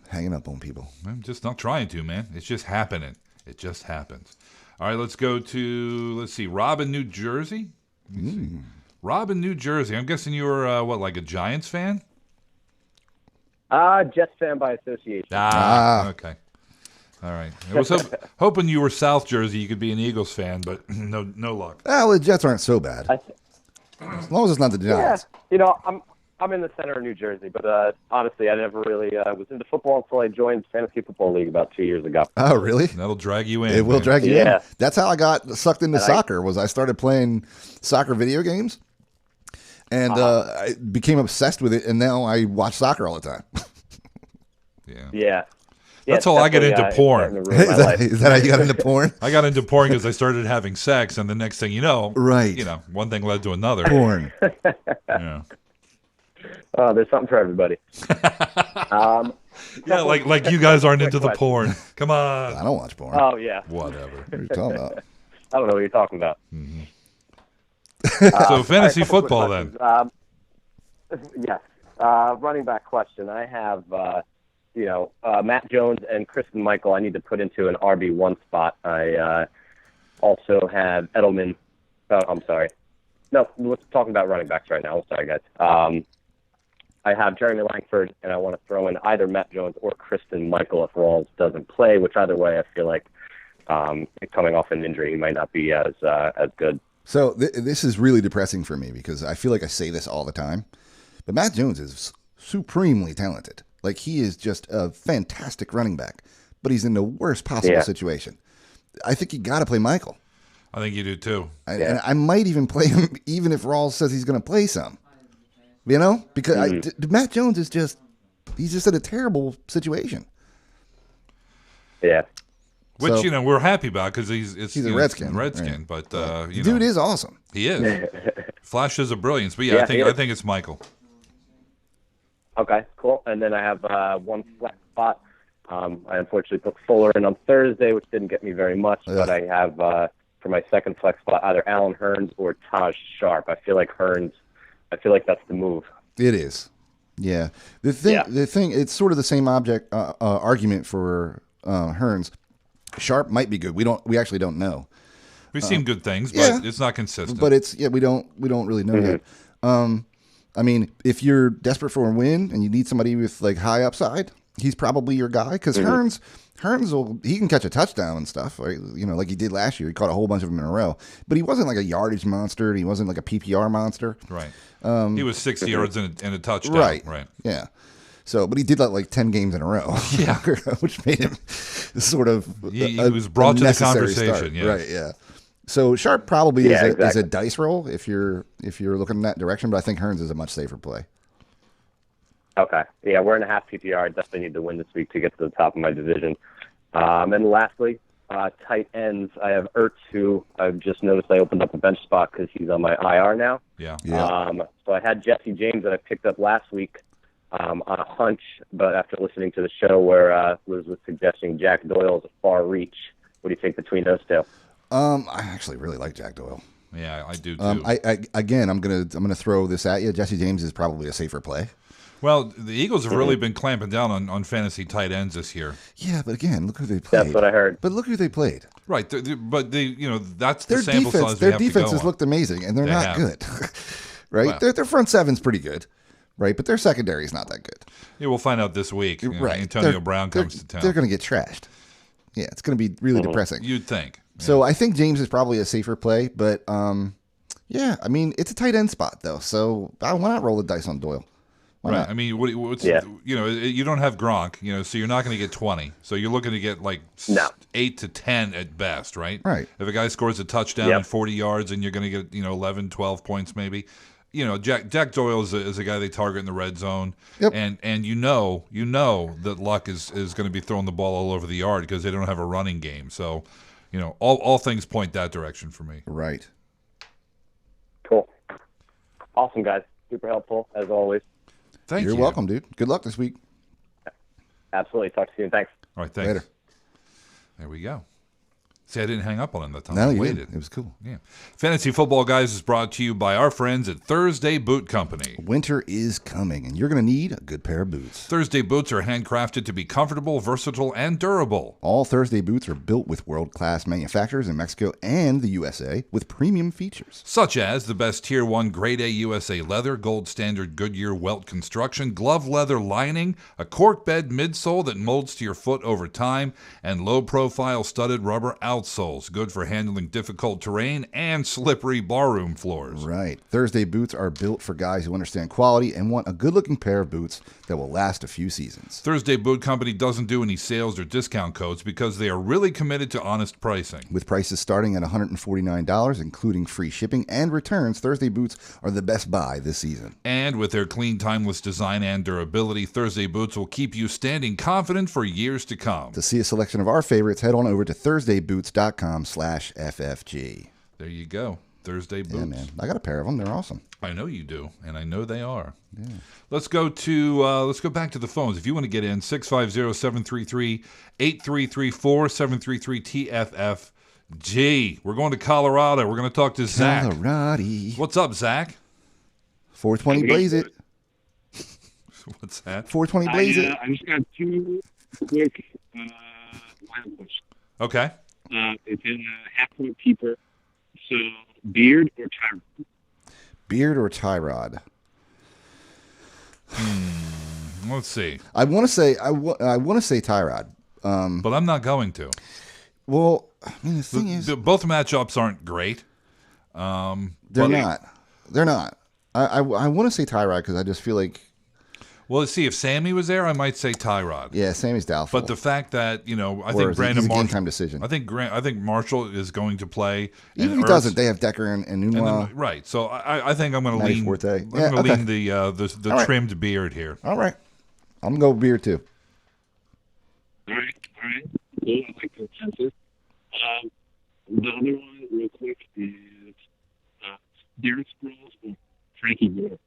hanging up on people. I'm just not trying to, man. It's just happening. It just happens. All right, let's go to, Rob in New Jersey? Rob in New Jersey. I'm guessing you were, like a Giants fan? Jets fan by association. Okay. All right. I was hoping you were South Jersey. You could be an Eagles fan, but no luck. Well, the Jets aren't so bad. As long as it's not the Giants. Yeah, I'm in the center of New Jersey, but honestly, I never really was into football until I joined Fantasy Football League about 2 years ago. Oh, really? That'll drag you in. It will drag you in. That's how I got sucked into soccer. I started playing soccer video games, and I became obsessed with it, and now I watch soccer all the time. Yeah. That's how I get into porn. Is that how you got into porn? I got into porn because I started having sex, and the next thing you know, one thing led to another. Porn. Yeah. Oh, there's something for everybody. Yeah, like you guys aren't into the porn. Come on. I don't watch porn. Oh, yeah. Whatever. What are you talking about? I don't know what you're talking about. Mm-hmm. So fantasy football then. Yes. Running back question. I have, Matt Jones and Kristen Michael I need to put into an RB1 spot. I also have Edelman. Oh, I'm sorry. No, we're talking about running backs right now. I'm sorry, guys. I have Jeremy Langford, and I want to throw in either Matt Jones or Kristen Michael if Rawls doesn't play, which either way I feel like coming off an injury, he might not be as good. So this is really depressing for me because I feel like I say this all the time, but Matt Jones is supremely talented. Like, he is just a fantastic running back, but he's in the worst possible situation. I think you got to play Michael. I think you do too. And I might even play him even if Rawls says he's going to play some. Because Matt Jones is he's just in a terrible situation. Yeah. Which, we're happy about because he's a Redskin. Right. But, dude is awesome. He is. Flashes of brilliance. But, I think it's Michael. Okay, cool. And then I have one flex spot. I unfortunately put Fuller in on Thursday, which didn't get me very much. But I have, for my second flex spot, either Alan Hearns or Taj Sharp. I feel like that's the move. It is. Yeah. The thing, it's sort of the same argument for Hearns. Sharp might be good. We actually don't know. We've seen good things, but it's not consistent. But we don't really know yet. I mean, if you're desperate for a win and you need somebody with like high upside, he's probably your guy because Hearns he can catch a touchdown and stuff, right? Like he did last year. He caught a whole bunch of them in a row, but he wasn't like a yardage monster. He wasn't like a PPR monster. Right. He was 60 yards and a touchdown. Right. Yeah. So, but he did that like 10 games in a row. Yeah. Which made him sort of he was brought to the conversation. Start. Yeah. Right. Yeah. So Sharp probably is a dice roll if you're looking in that direction, but I think Hearns is a much safer play. Okay. Yeah, we're in a half PPR. I definitely need to win this week to get to the top of my division. And lastly, tight ends. I have Ertz, who I've just noticed I opened up a bench spot because he's on my IR now. Yeah. So I had Jesse James that I picked up last week on a hunch, but after listening to the show where Liz was suggesting Jack Doyle's a far reach, what do you think between those two? I actually really like Jack Doyle. Yeah, I do too. I'm gonna throw this at you. Jesse James is probably a safer play. Well, the Eagles have really been clamping down on fantasy tight ends this year. Yeah, but again, look who they played. That's what I heard. But look who they played. Right, but that's the Their sample defense, size. their we have to go defenses on. looked amazing, and they're They not have. good. Right? Well. Their front seven's pretty good, right? But their secondary is not that good. Yeah, we'll find out this week. Right? Antonio Brown comes to town. They're going to get trashed. Yeah, it's going to be really depressing. You'd think. So I think James is probably a safer play, but yeah, I mean it's a tight end spot though, so why not roll the dice on Doyle? Why Right. not? I mean, what's Yeah. you don't have Gronk, so you're not going to get 20. So you're looking to get like 8 to 10 at best, right? Right. If a guy scores a touchdown Yep. and 40 yards, and you're going to get 11, 12 points maybe. Jack Doyle is a guy they target in the red zone, Yep. and you know that Luck is going to be throwing the ball all over the yard because they don't have a running game. So, all things point that direction for me. Right. Cool. Awesome, guys. Super helpful, as always. Thank you. You're welcome, dude. Good luck this week. Absolutely. Talk to you soon. Thanks. All right, thanks. Later. There we go. See, I didn't hang up on him that time. No, I you waited. didn't. It was cool. Yeah. Fantasy Football Guys is brought to you by our friends at Thursday Boot Company. Winter is coming, and you're going to need a good pair of boots. Thursday boots are handcrafted to be comfortable, versatile, and durable. All Thursday boots are built with world-class manufacturers in Mexico and the USA with premium features. Such as the best Tier 1 Grade A USA leather, gold standard Goodyear welt construction, glove leather lining, a cork bed midsole that molds to your foot over time, and low-profile studded rubber outsoles, good for handling difficult terrain and slippery barroom floors. Right. Thursday boots are built for guys who understand quality and want a good-looking pair of boots that will last a few seasons. Thursday Boot Company doesn't do any sales or discount codes because they are really committed to honest pricing. With prices starting at $149, including free shipping and returns, Thursday boots are the best buy this season. And with their clean, timeless design and durability, Thursday boots will keep you standing confident for years to come. To see a selection of our favorites, head on over to thursdayboots.com/FFG. There you go. Thursday boots. Yeah, man. I got a pair of them. They're awesome. I know you do, and I know they are. Yeah. Let's go back to the phones. If you want to get in, 650-733-8334, 733-TFFG. We're going to Colorado. We're going to talk to Zach. Colorado. What's up, Zach? 420 blaze it. What's that? 420 blaze it. I just got two quick line questions. Okay. It's in a half-point keeper. So, Beard or Tyrod? Beard or Tyrod? Let's see. I want to say Tyrod. But I'm not going to. Well, I mean, the thing is, both matchups aren't great. They're not. I want to say Tyrod because I just feel like. Well, let's see. If Sammy was there, I might say Tyrod. Yeah, Sammy's doubtful. But the fact that I think Brandon Marshall, game time decision. I think Marshall is going to play. Even if he doesn't, they have Decker and Nunwa. Right. So I think I'm going to lean. Forte. I'm going to lean the trimmed beard here. All right. I'm going to go with beard too. All right. Cool. I like consensus. The other one, real quick, is Darren Sproles or Frankie Gore.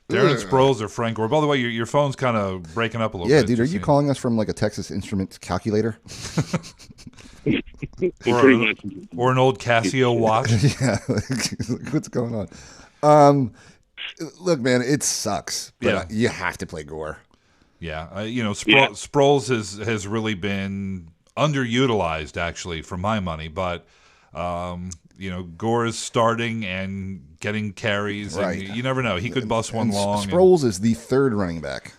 Darren Sproles or Frank Gore. By the way, your phone's kind of breaking up a little bit. Yeah, dude, are you calling us from like a Texas Instruments calculator? or an old Casio watch? Yeah, what's going on? Look, man, it sucks, but you have to play Gore. Yeah, Sproles has really been underutilized, actually, for my money. But Gore is starting and getting carries, and you never know. He could bust one long. Sproles is the third running back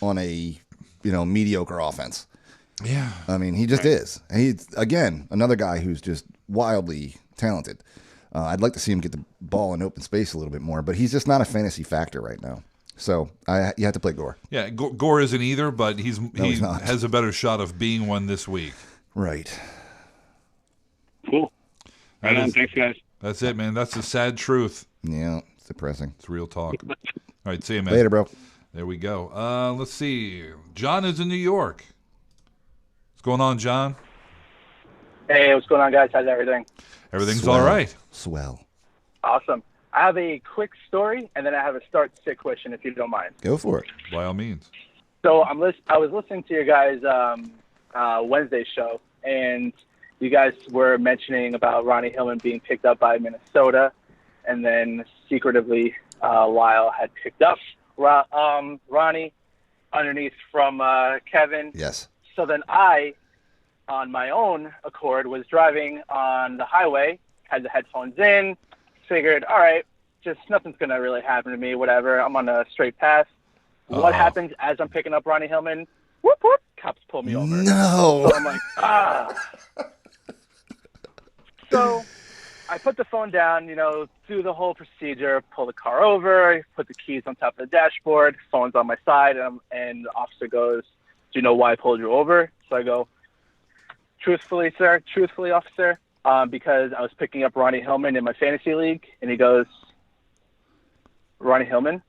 on a mediocre offense. Yeah, I mean, he just is. He's again another guy who's just wildly talented. I'd like to see him get the ball in open space a little bit more, but he's just not a fantasy factor right now. So you have to play Gore. Yeah, Gore isn't either, but he not. has a better shot of being one this week. Right. Cool. Thanks, guys. That's it, man. That's the sad truth. Yeah, it's depressing. It's real talk. All right, see you, man. Later, bro. There we go. Let's see. John is in New York. What's going on, John? Hey, what's going on, guys? How's everything? Everything's Swell. all right. Swell. Awesome. I have a quick story, and then I have a start-sit question, if you don't mind. Go for it. By all means. So I was listening to your guys' Wednesday show, and you guys were mentioning about Ronnie Hillman being picked up by Minnesota, and then secretively Lyle had picked up Ronnie underneath from Kevin. Yes. So then I, on my own accord, was driving on the highway, had the headphones in, figured, all right, just nothing's going to really happen to me, whatever. I'm on a straight path. What happens as I'm picking up Ronnie Hillman? Whoop, whoop, cops pull me over. No. So I'm like, So I put the phone down, do the whole procedure, pull the car over, put the keys on top of the dashboard, phone's on my side, and the officer goes, do you know why I pulled you over? So I go, truthfully, officer, because I was picking up Ronnie Hillman in my fantasy league. And he goes, Ronnie Hillman?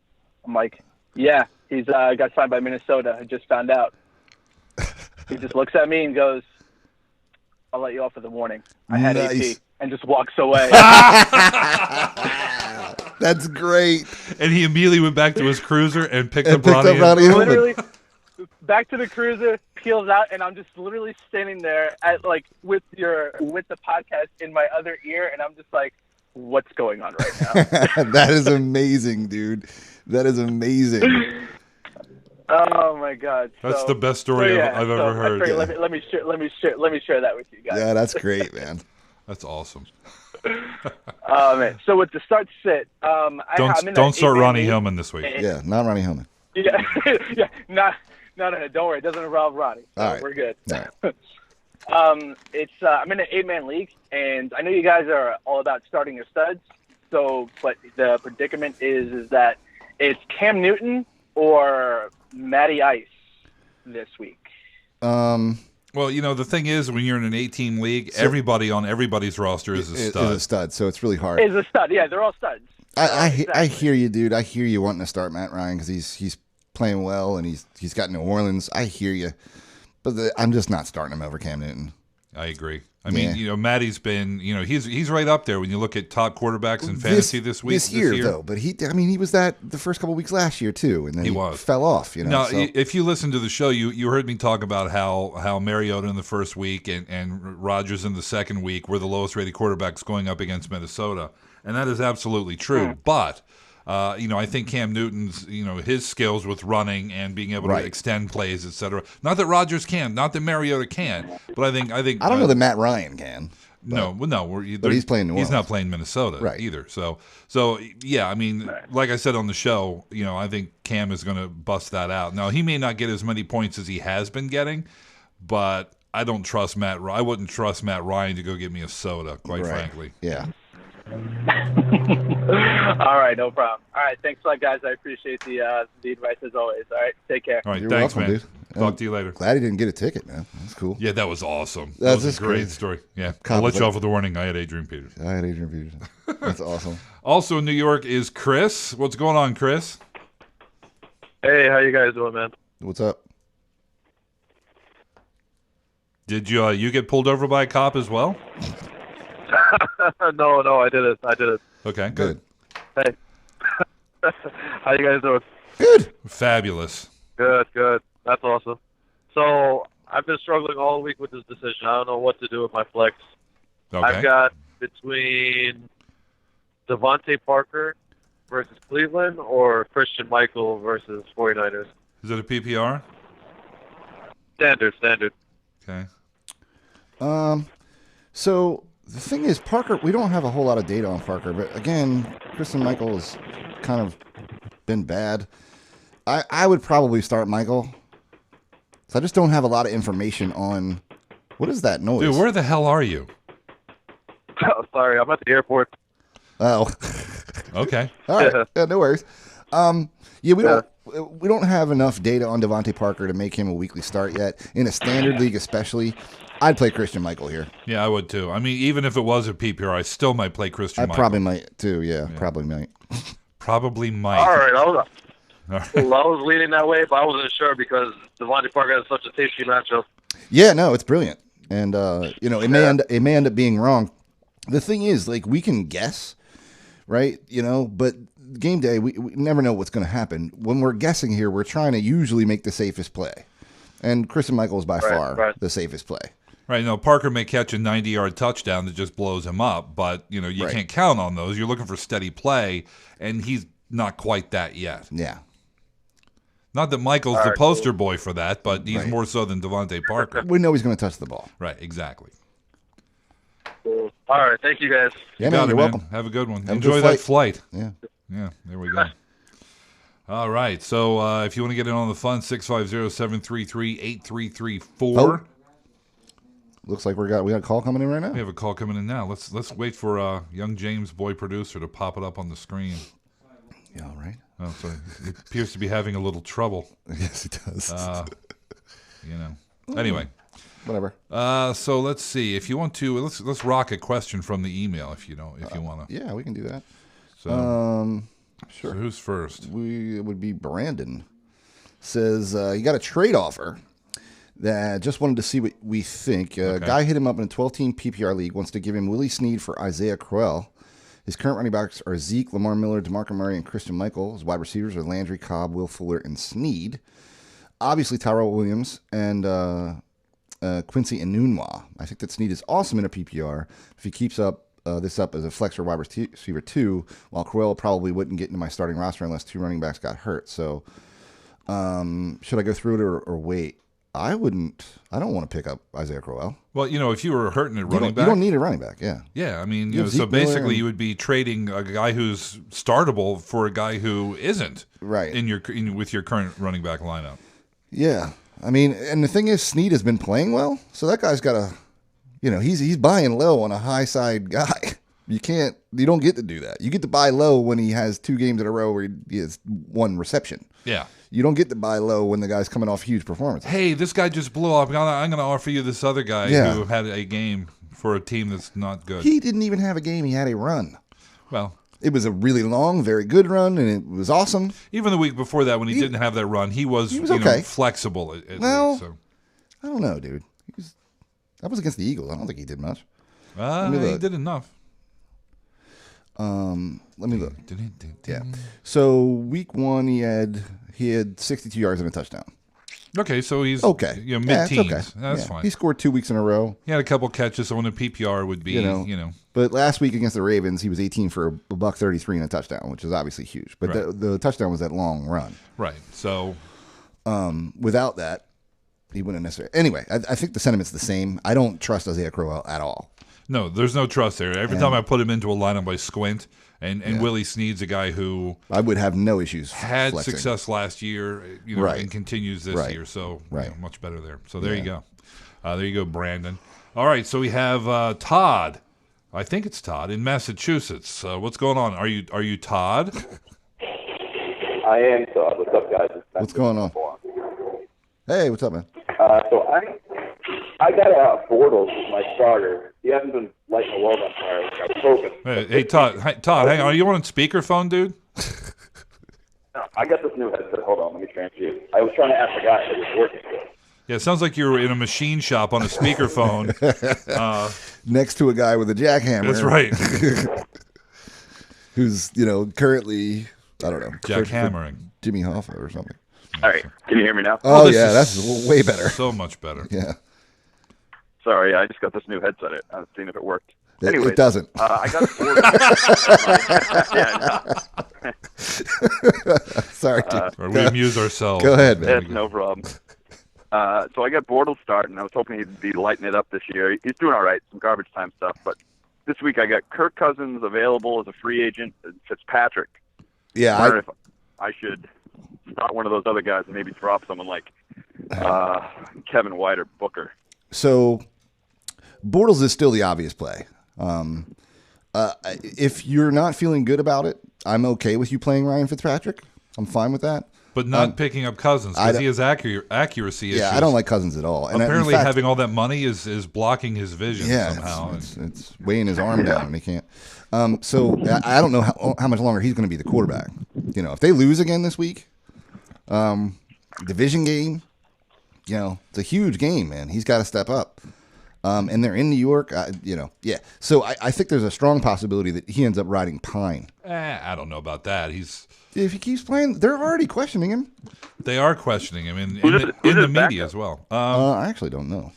I'm like, yeah, he's got signed by Minnesota. I just found out. He just looks at me and goes, I'll let you off with a warning. I had AP, and just walks away. That's great. And he immediately went back to his cruiser and picked up Ronnie Hillman. Literally, back to the cruiser, peels out, and I'm just literally standing there with the podcast in my other ear, and I'm just like, what's going on right now? That is amazing, dude. That is amazing. Oh my God! That's the best story I've ever heard. Let me share that with you guys. Yeah, that's great, man. That's awesome. Man. So with the start sit, don't start Ronnie Hillman this week. Yeah, not Ronnie Hillman. Yeah, yeah, no, don't worry. It doesn't involve Ronnie. So all right, we're good. All right. I'm in an 8-man league, and I know you guys are all about starting your studs. So, but the predicament is that it's Cam Newton or Matty Ice this week. Well, the thing is, when you're in an 8-team league, everybody on everybody's roster is a stud. Is a stud, so it's really hard. Is a stud, yeah. They're all studs. I hear you, dude. I hear you wanting to start Matt Ryan because he's playing well and he's got New Orleans. I hear you, but I'm just not starting him over Cam Newton. I agree. I mean, Matty's been, he's right up there when you look at top quarterbacks in fantasy this week. This year, though. But he was that the first couple of weeks last year too, and then he fell off. Now, if you listen to the show, you heard me talk about how Mariota in the first week and Rodgers in the second week were the lowest rated quarterbacks going up against Minnesota, and that is absolutely true. But I think Cam Newton's, his skills with running and being able to extend plays, etc. Not that Rodgers can, not that Mariota can, but I think I don't know that Matt Ryan can. But he's playing New Orleans. He's not playing Minnesota either. So yeah, I mean, like I said on the show, I think Cam is going to bust that out. Now he may not get as many points as he has been getting, but I don't trust I wouldn't trust Matt Ryan to go get me a soda, quite frankly. Yeah. All right, no problem. All right, thanks a lot, guys. I appreciate the advice as always. All right, take care. All right, You're thanks, welcome, man. dude. Talk to you later. Glad he didn't get a ticket, man. That's cool. Yeah, that was awesome. That's a great crazy. story. Yeah, I'll let you off with a warning. I had Adrian Peters. That's awesome. Also in New York is Chris. What's going on, Chris? Hey, how you guys doing, man? What's up? Did you get pulled over by a cop as well? No, I did it. Okay, good. Hey, how you guys doing? Good. Fabulous. Good. That's awesome. So I've been struggling all week with this decision. I don't know what to do with my flex. Okay. I've got between Devontae Parker versus Cleveland or Christian Michael versus 49ers. Is it a PPR? Standard. Okay. So the thing is, Parker, we don't have a whole lot of data on Parker, but again, Christian Michael has kind of been bad. I would probably start Michael. So I just don't have a lot of information on what is that noise? Dude, where the hell are you? Oh, sorry, I'm at the airport. Oh. Okay. All right. Yeah, no worries. We don't have enough data on Devontae Parker to make him a weekly start yet. In a standard league especially, I'd play Christian Michael here. Yeah, I would too. I mean, even if it was a PPR, I still might play Christian Michael. I probably might too, yeah. Probably might. Probably might. All right, I was leaning that way, but I wasn't sure because Devontae Parker has such a tasty matchup. Yeah, no, it's brilliant. And it may end up being wrong. The thing is, like, we can guess, right? But game day, we never know what's going to happen. When we're guessing here, we're trying to usually make the safest play. And Christian Michael is by far the safest play. Right. Parker may catch a 90-yard touchdown that just blows him up, but, you can't count on those. You're looking for steady play, and he's not quite that yet. Yeah. Not that Michael's the poster boy for that, but he's more so than Devontae Parker. We know he's going to touch the ball. Right, exactly. Cool. All right, thank you guys. Yeah, man, you're welcome. Have a good one. Have Enjoy that flight. Yeah. Yeah, there we go. All right, so if you want to get in on the fun, 650-733-8334. Oh. Looks like we got a call coming in right now. We have a call coming in now. Let's wait for young James, boy producer, to pop it up on the screen. Yeah, all right. Oh, sorry. He appears to be having a little trouble. Yes, he does. Anyway. Whatever. So let's see. If you want to, let's rock a question from the email. If you want to. Yeah, we can do that. So, sure. So who's first? It would be Brandon. Says you got a trade offer. That just wanted to see what we think. Guy hit him up in a 12-team PPR league. Wants to give him Willie Snead for Isaiah Crowell. His current running backs are Zeke, Lamar Miller, DeMarco Murray, and Christian Michael. His wide receivers are Landry, Cobb, Will Fuller, and Snead. Obviously, Tyrell Williams and Quincy Enunwa. I think that Snead is awesome in a PPR. If he keeps this up as a flex or wide receiver too, while Crowell probably wouldn't get into my starting roster unless two running backs got hurt. So, should I go through it or wait? I wouldn't. I don't want to pick up Isaiah Crowell. Well, if you were hurting at running back, you don't need a running back. Yeah. Yeah, I mean, so basically, you would be trading a guy who's startable for a guy who isn't. Right. With your current running back lineup. Yeah, I mean, and the thing is, Snead has been playing well, so that guy's got a, he's buying low on a high side guy. You don't get to do that. You get to buy low when he has 2 games in a row where he has 1 reception. Yeah. You don't get to buy low when the guy's coming off huge performance. Hey, this guy just blew up. I'm going to offer you this other guy who had a game for a team that's not good. He didn't even have a game. He had a run. Well, it was a really long, very good run, and it was awesome. Even the week before that, when he didn't have that run, he was okay. Flexible at least. So. I don't know, dude. That was against the Eagles. I don't think he did much. He did enough. Let me look. Yeah. So week 1, he had 62 yards and a touchdown. Okay, so he's okay. mid-teens. Okay. That's fine. He scored 2 weeks in a row. He had a couple catches, so when a PPR would be, But last week against the Ravens, he was 18 for a $133 and a touchdown, which is obviously huge. But the touchdown was that long run. Right. So, without that, he wouldn't necessarily. Anyway, I think the sentiment's the same. I don't trust Isaiah Crowell at all. No, there's no trust there. Every time I put him into a lineup, I squint. And Willie Snead's a guy who I would have no issues had flexing. Success last year, and continues this year. So much better there. So there you go. There you go, Brandon. All right, so we have Todd. I think it's Todd in Massachusetts. What's going on? Are you Todd? I am Todd. What's up, guys? What's going on? Hey, what's up, man? So I got a Bortles with my starter. He hasn't been lighting the world on fire like I was hoping. Hey, Todd, hang on. Are you on speakerphone, dude? No, I got this new headset. Hold on, let me transfer you. I was trying to ask the guy if it was working. Yeah, it sounds like you were in a machine shop on a speakerphone. Next to a guy with a jackhammer. That's right. Who's, currently, I don't know. Jackhammering. Jimmy Hoffa or something. All right. Can you hear me now? Oh, yeah. That's way better. So much better. Yeah. Sorry, I just got this new headset. I was seeing if it worked. Anyways, it doesn't. I got a Sorry, dude. We amuse ourselves. Go ahead, man. That's no problem. So I got Bortles starting. I was hoping he'd be lighting it up this year. He's doing all right, some garbage time stuff. But this week I got Kirk Cousins available as a free agent, and Fitzpatrick. Yeah, I wonder if I should start one of those other guys and maybe drop someone like Kevin White or Booker. So Bortles is still the obvious play. If you're not feeling good about it, I'm okay with you playing Ryan Fitzpatrick. I'm fine with that. But not picking up Cousins because he has accuracy issues. Yeah, I don't like Cousins at all. And apparently having all that money is blocking his vision somehow. It's weighing his arm down and he can't. So I don't know how much longer he's going to be the quarterback. If they lose again this week, division game, it's a huge game, man. He's got to step up. And they're in New York, yeah. So I think there's a strong possibility that he ends up riding Pine. I don't know about that. If he keeps playing, they're already questioning him. They are questioning him in Who's the his media backup? as well. I actually don't know.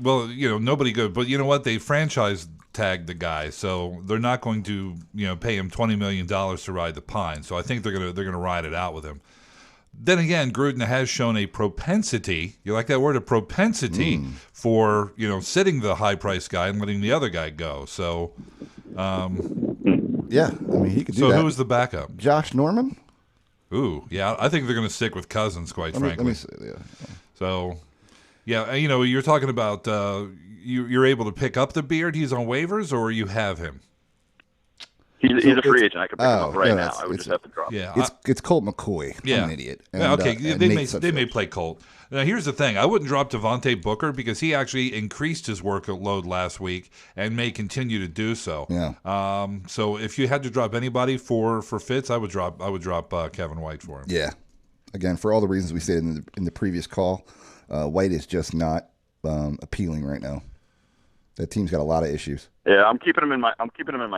Well, nobody good, but you know what? They franchise tagged the guy, so they're not going to pay him $20 million to ride the Pine. So I think they're gonna ride it out with him. Then again, Gruden has shown a propensity. You like that word, a propensity for sitting the high price guy and letting the other guy go. So, yeah, I mean he could do that. So who's the backup? Josh Norman. Ooh, yeah, I think they're going to stick with Cousins, quite frankly. Let me see, yeah. So, yeah, you're talking about you're able to pick up the Beard. He's on waivers, or you have him. He's a free agent. I could pick him up right now. I would just have to drop him. Yeah, it's Colt McCoy. Yeah. I'm an idiot. And, Yeah, okay, and they Nate may play Colt. Now, here's the thing. I wouldn't drop Devontae Booker because he actually increased his workload last week and may continue to do so. Yeah. So if you had to drop anybody for Fitz, I would drop Kevin White for him. Yeah. Again, for all the reasons we stated in the previous call, White is just not appealing right now. That team's got a lot of issues. Yeah, I'm keeping him in my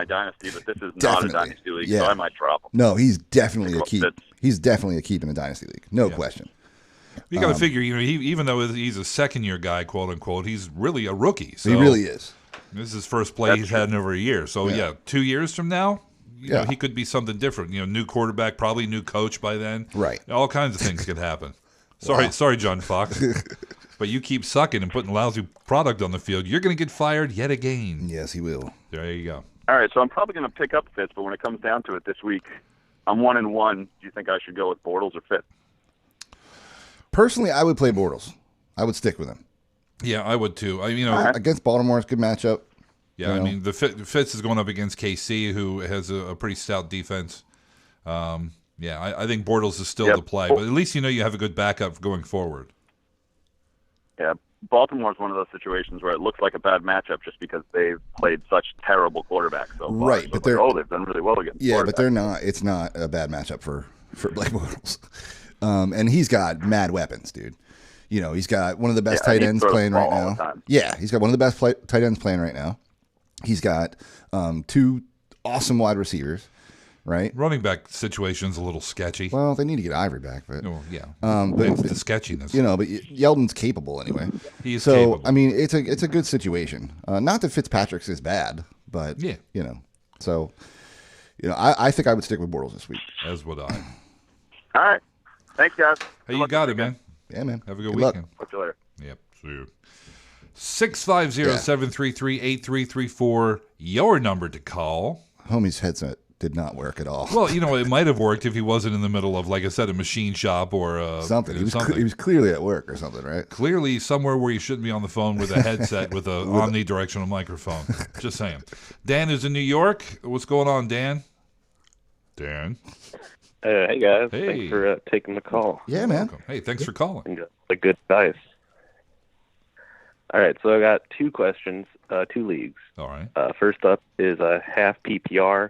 dynasty, but this is not a dynasty league, so I might drop him. No, he's definitely a keep. He's definitely a keep in a dynasty league, no question. You got to figure, even though he's a second-year guy, quote unquote, he's really a rookie. So he really is. This is his first play he's had in over a year. So yeah, 2 years from now, he could be something different. New quarterback, probably new coach by then. Right. All kinds of things could happen. Sorry, John Fox. But you keep sucking and putting lousy product on the field, you're going to get fired yet again. Yes, he will. There you go. All right, so I'm probably going to pick up Fitz, but when it comes down to it this week, I'm 1-1. Do you think I should go with Bortles or Fitz? Personally, I would play Bortles. I would stick with him. Yeah, I would too. Against Baltimore, it's a good matchup. Yeah, I mean, the Fitz is going up against KC, who has a pretty stout defense. I think Bortles is still the play, but at least you have a good backup going forward. Yeah, Baltimore's one of those situations where it looks like a bad matchup just because they've played such terrible quarterbacks so far. Right, so but they've done really well against. Yeah, but they're not. It's not a bad matchup for Blake Bortles, and he's got mad weapons, dude. He's got one of the best tight ends playing right now. Yeah, he's got one of the best tight ends playing right now. He's got two awesome wide receivers. Right, running back situation's a little sketchy. Well, they need to get Ivory back, but but the sketchiness, but Yeldon's capable anyway. He's capable. capable. I mean, it's a good situation. Not that Fitzpatrick's is bad, but So, I think I would stick with Bortles this week. As would I. All right, thanks guys. Hey, you got it, man. Yeah, man. Have a good luck. weekend. Talk to you later. Yep. See you. 650-733-8334. Your number to call. Homie's headset did not work at all. Well, it might have worked if he wasn't in the middle of, like I said, a machine shop or something. He was clearly at work or something, right? Clearly somewhere where you shouldn't be on the phone with a headset with a omnidirectional microphone. Just saying. Dan is in New York. What's going on, Dan? Dan? Hey, guys. Hey. Thanks for taking the call. Yeah, man. Welcome. Hey, thanks for calling. Good advice. All right, so I got two questions, two leagues. All right. First up is a half PPR.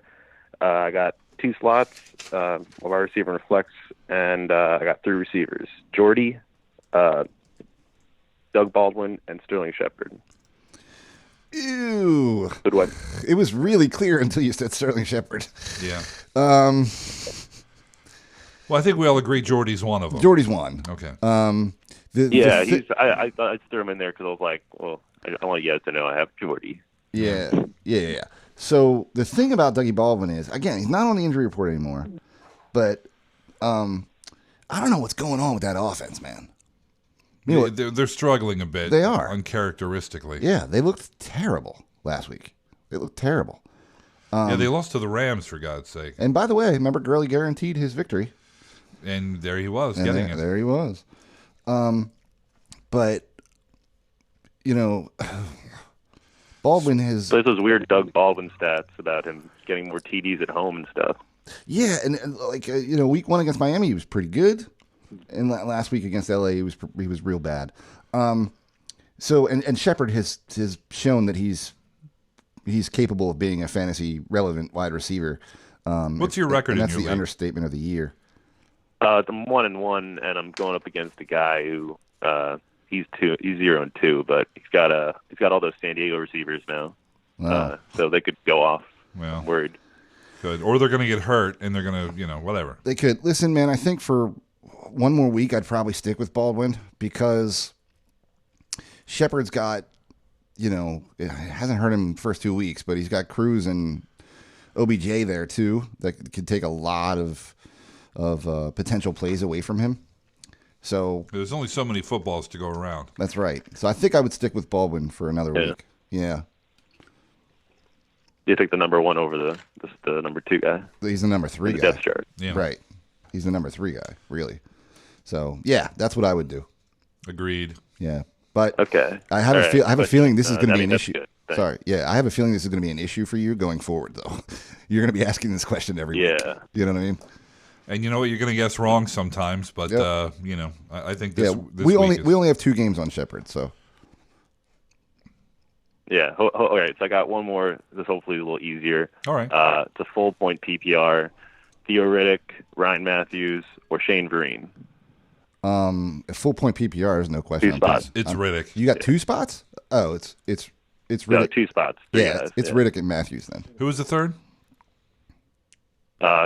I got two slots, a wide receiver and a flex, and I got three receivers: Jordy, Doug Baldwin, and Sterling Shepard. Ew. Good one. It was really clear until you said Sterling Shepard. Yeah. Well, I think we all agree Jordy's one of them. Jordy's one. Okay. I thought I'd throw him in there because I was like, well, I want you guys to know I have Jordy. Yeah. So the thing about Dougie Baldwin is, again, he's not on the injury report anymore, but I don't know what's going on with that offense, man. They're struggling a bit. They are. Uncharacteristically. Yeah, they looked terrible last week. They looked terrible. They lost to the Rams, for God's sake. And by the way, remember Gurley guaranteed his victory. And there he was, getting it. There he was. But, Baldwin has... There's those weird Doug Baldwin stats about him getting more TDs at home and stuff. Yeah, and week one against Miami, he was pretty good. And last week against LA, he was real bad. So Shepard has shown that he's capable of being a fantasy relevant wide receiver. What's your record? And that's in your the league? Understatement of the year. I'm 1-1, and I'm going up against a guy who he's 0-2, but he's got all those San Diego receivers now, so they could go off. Well, I'm worried. Good, or they're going to get hurt, and they're going to, whatever. They could. Listen, man, I think for one more week, I'd probably stick with Baldwin because Shepard's got, it hasn't hurt him first 2 weeks, but he's got Cruz and OBJ there too that could take a lot of potential plays away from him. So there's only so many footballs to go around. That's right. So I think I would stick with Baldwin for another week. Yeah. You take the number 1 over the number 2 guy. He's the number 3 guy. The depth chart. Yeah. Right. He's the number 3 guy, really. So yeah, that's what I would do. Agreed. Yeah. But okay. I have a feeling this is going to be an that's issue. good. Sorry. Yeah, I have a feeling this is going to be an issue for you going forward, though. You're going to be asking this question every week. Yeah. You know what I mean? And you know what? You're going to guess wrong sometimes, but I think this. This we week only have 2 games on Shepard, so. Yeah. All right. So I got one more. This hopefully is a little easier. All right. It's a full point PPR. Theo Riddick, Ryan Matthews, or Shane Vereen. A full point PPR is no question. 2 spots. It's Riddick. You got 2 spots? Oh, it's Riddick. No, 2 spots. 3 Yeah, guys. it's Riddick and Matthews then. Who was the third?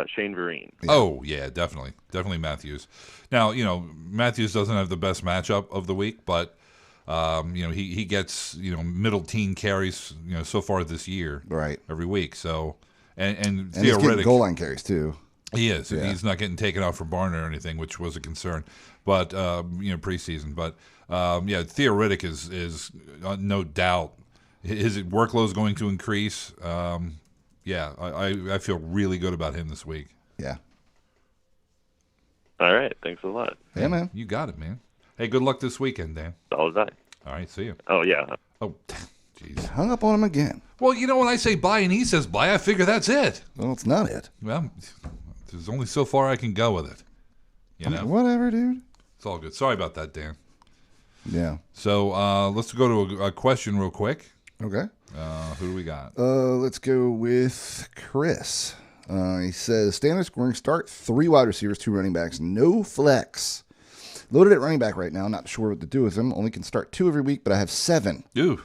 Shane Vereen. Yeah. Oh yeah, definitely Matthews. Now Matthews doesn't have the best matchup of the week, but he gets middle teen carries so far this year, right, every week. So and he's getting Riddick, goal line carries too. He is. Yeah. He's not getting taken out for Barner or anything, which was a concern. But preseason. But Theo Riddick is no doubt his workload is going to increase. I feel really good about him this week. Yeah. All right. Thanks a lot. Yeah, man. You got it, man. Hey, good luck this weekend, Dan. All right. All right, see you. Oh, yeah. Oh, jeez. Hung up on him again. Well, when I say bye and he says bye, I figure that's it. Well, it's not it. Well, there's only so far I can go with it. Whatever, dude. It's all good. Sorry about that, Dan. Yeah. So let's go to a question real quick. Okay. Who do we got? Let's go with Chris. He says, standard scoring start, 3 wide receivers, 2 running backs, no flex. Loaded at running back right now. Not sure what to do with him. Only can start 2 every week, but I have 7. Ooh.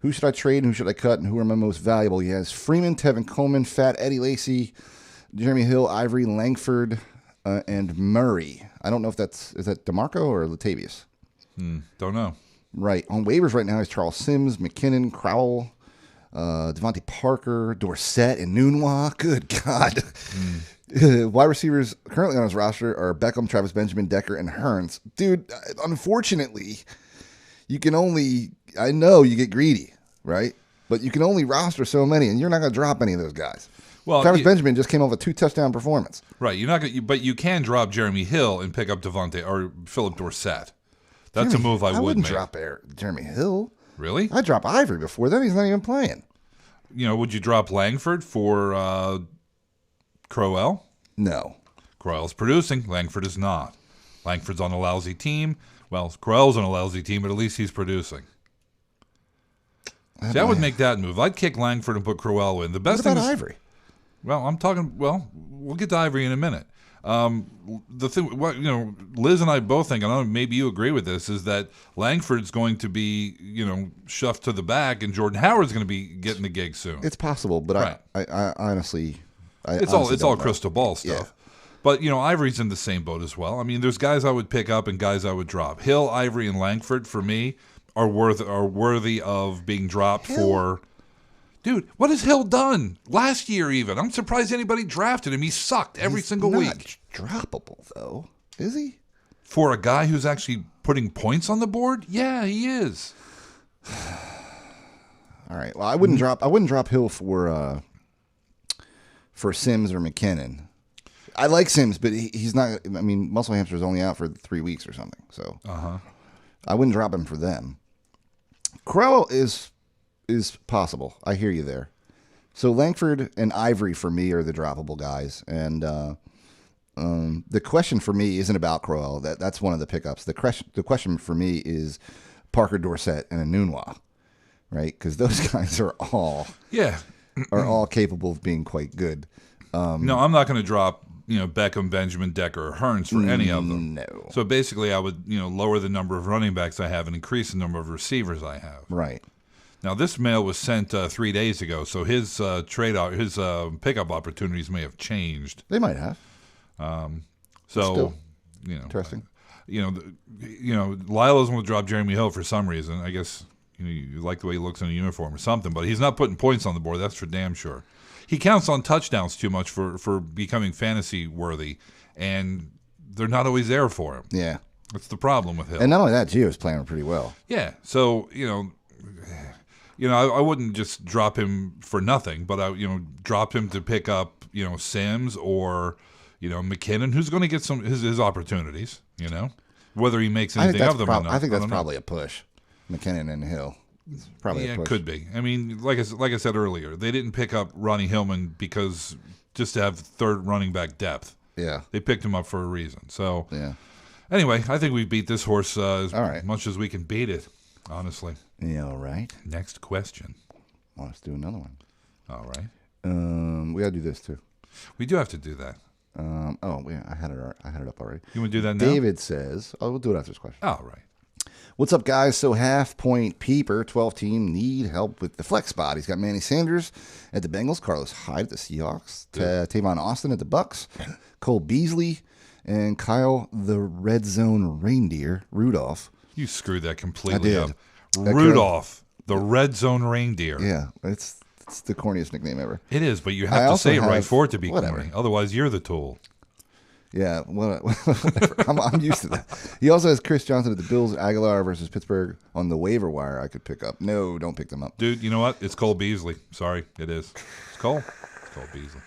Who should I trade and who should I cut and who are my most valuable? He has Freeman, Tevin Coleman, Fat Eddie Lacy, Jeremy Hill, Ivory, Langford, and Murray. I don't know if is that DeMarco or Latavius? Don't know. Right. On waivers right now is Charles Sims, McKinnon, Crowell, Devontae Parker, Dorsett, and Nunwa. Good God. Wide receivers currently on his roster are Beckham, Travis Benjamin, Decker, and Hearns. Dude, unfortunately, you can only, I know you get greedy, right? But you can only roster so many, and you're not going to drop any of those guys. Well, Travis Benjamin just came off a 2-touchdown performance. Right. You're not going, but you can drop Jeremy Hill and pick up Devontae or Philip Dorsett. That's a move I would make. Drop Jeremy Hill. Really? I'd drop Ivory before then. He's not even playing. Would you drop Langford for Crowell? No. Crowell's producing. Langford is not. Langford's on a lousy team. Well, Crowell's on a lousy team, but at least he's producing. See, I would make that move. I'd kick Langford and put Crowell in. The best what about thing is, Ivory? Well, I'm talking. Well, we'll get to Ivory in a minute. The thing, Liz and I both think, and I don't know, maybe you agree with this, is that Langford's going to be, shoved to the back, and Jordan Howard's going to be getting the gig soon. It's possible, but right. I honestly, it's all crystal ball stuff. Yeah. But Ivory's in the same boat as well. I mean, there's guys I would pick up and guys I would drop. Hill, Ivory, and Langford for me are worthy of being dropped for. Dude, what has Hill done last year? Even I'm surprised anybody drafted him. He sucked every single week. Droppable though, is he? For a guy who's actually putting points on the board, yeah, he is. All right. Well, I wouldn't drop Hill for Sims or McKinnon. I like Sims, but he's not. I mean, Muscle Hamster's only out for 3 weeks or something, so I wouldn't drop him for them. Crowell is possible. I hear you there. So Langford and Ivory for me are the droppable guys, and the question for me isn't about Crowell. That's one of the pickups. The question for me is Parker, Dorsett, and Nunwa, right? Because those guys are all capable of being quite good. No, I'm not going to drop Beckham, Benjamin, Decker, or Hearns for any of them. No. So basically, I would lower the number of running backs I have and increase the number of receivers I have. Right. Now, this mail was sent 3 days ago, so his pickup opportunities may have changed. They might have. Still, interesting. Lyle doesn't want to drop Jeremy Hill for some reason. I guess you like the way he looks in a uniform or something, but he's not putting points on the board. That's for damn sure. He counts on touchdowns too much for becoming fantasy worthy, and they're not always there for him. Yeah, that's the problem with Hill. And not only that, Gio's playing pretty well. Yeah, so I wouldn't just drop him for nothing, but I drop him to pick up Sims or McKinnon, who's going to get his opportunities. Whether he makes anything of them or not. I think that's probably a push. McKinnon and Hill. It's probably a push. It could be. I mean, like I said earlier, they didn't pick up Ronnie Hillman because just to have third running back depth. Yeah, they picked him up for a reason. So yeah. Anyway, I think we beat this horse as right. much as we can beat it. Honestly. Yeah. All right. Next question. Well, let's do another one. All right. We gotta do this too. We do have to do that. I had it up already. You want to do that now? David says, we'll do it after this question. All right. What's up, guys? So half-point Peeper, 12 team, need help with the flex spot. He's got Manny Sanders at the Bengals, Carlos Hyde at the Seahawks, Tavon Austin at the Bucks, Cole Beasley, and Kyle the Red Zone Reindeer, Rudolph. You screwed that completely I did. up. Rudolph, the Red Zone Reindeer. Yeah, it's the corniest nickname ever. It is, but you have to say it right for it to be corny. Otherwise, you're the tool. Yeah, whatever. I'm used to that. He also has Chris Johnson at the Bills, Aguilar versus Pittsburgh on the waiver wire I could pick up. No, don't pick them up. Dude, you know what? It's Cole Beasley. Sorry, it is. It's Cole. It's Cole Beasley.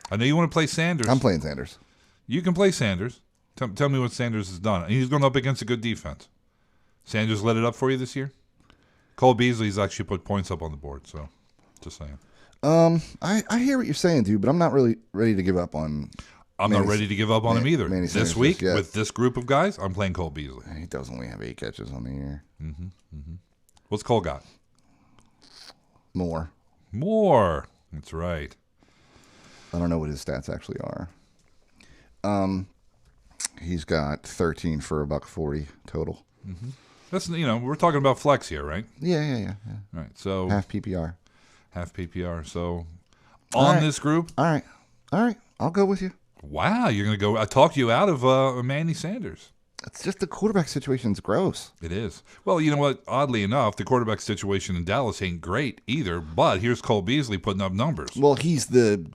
I know you want to play Sanders. I'm playing Sanders. You can play Sanders. Tell me what Sanders has done. He's going up against a good defense. Sanders let it up for you this year? Cole Beasley's actually put points up on the board, so just saying. I hear what you're saying, dude, but I'm not really ready to give up on... I'm not ready to give up on him either. This week, yeah. with this group of guys, I'm playing Cole Beasley. He does only have 8 catches on the year. What's Cole got? More. That's right. I don't know what his stats actually are. He's got 13 for $140 total. That's we're talking about flex here, right? Yeah. All right, so half PPR. So on this group. All right. I'll go with you. Wow, you're going to go. I talked you out of Manny Sanders. It's just the quarterback situation's gross. It is. Well, you know what? Oddly enough, the quarterback situation in Dallas ain't great either. But here's Cole Beasley putting up numbers. Well, he's the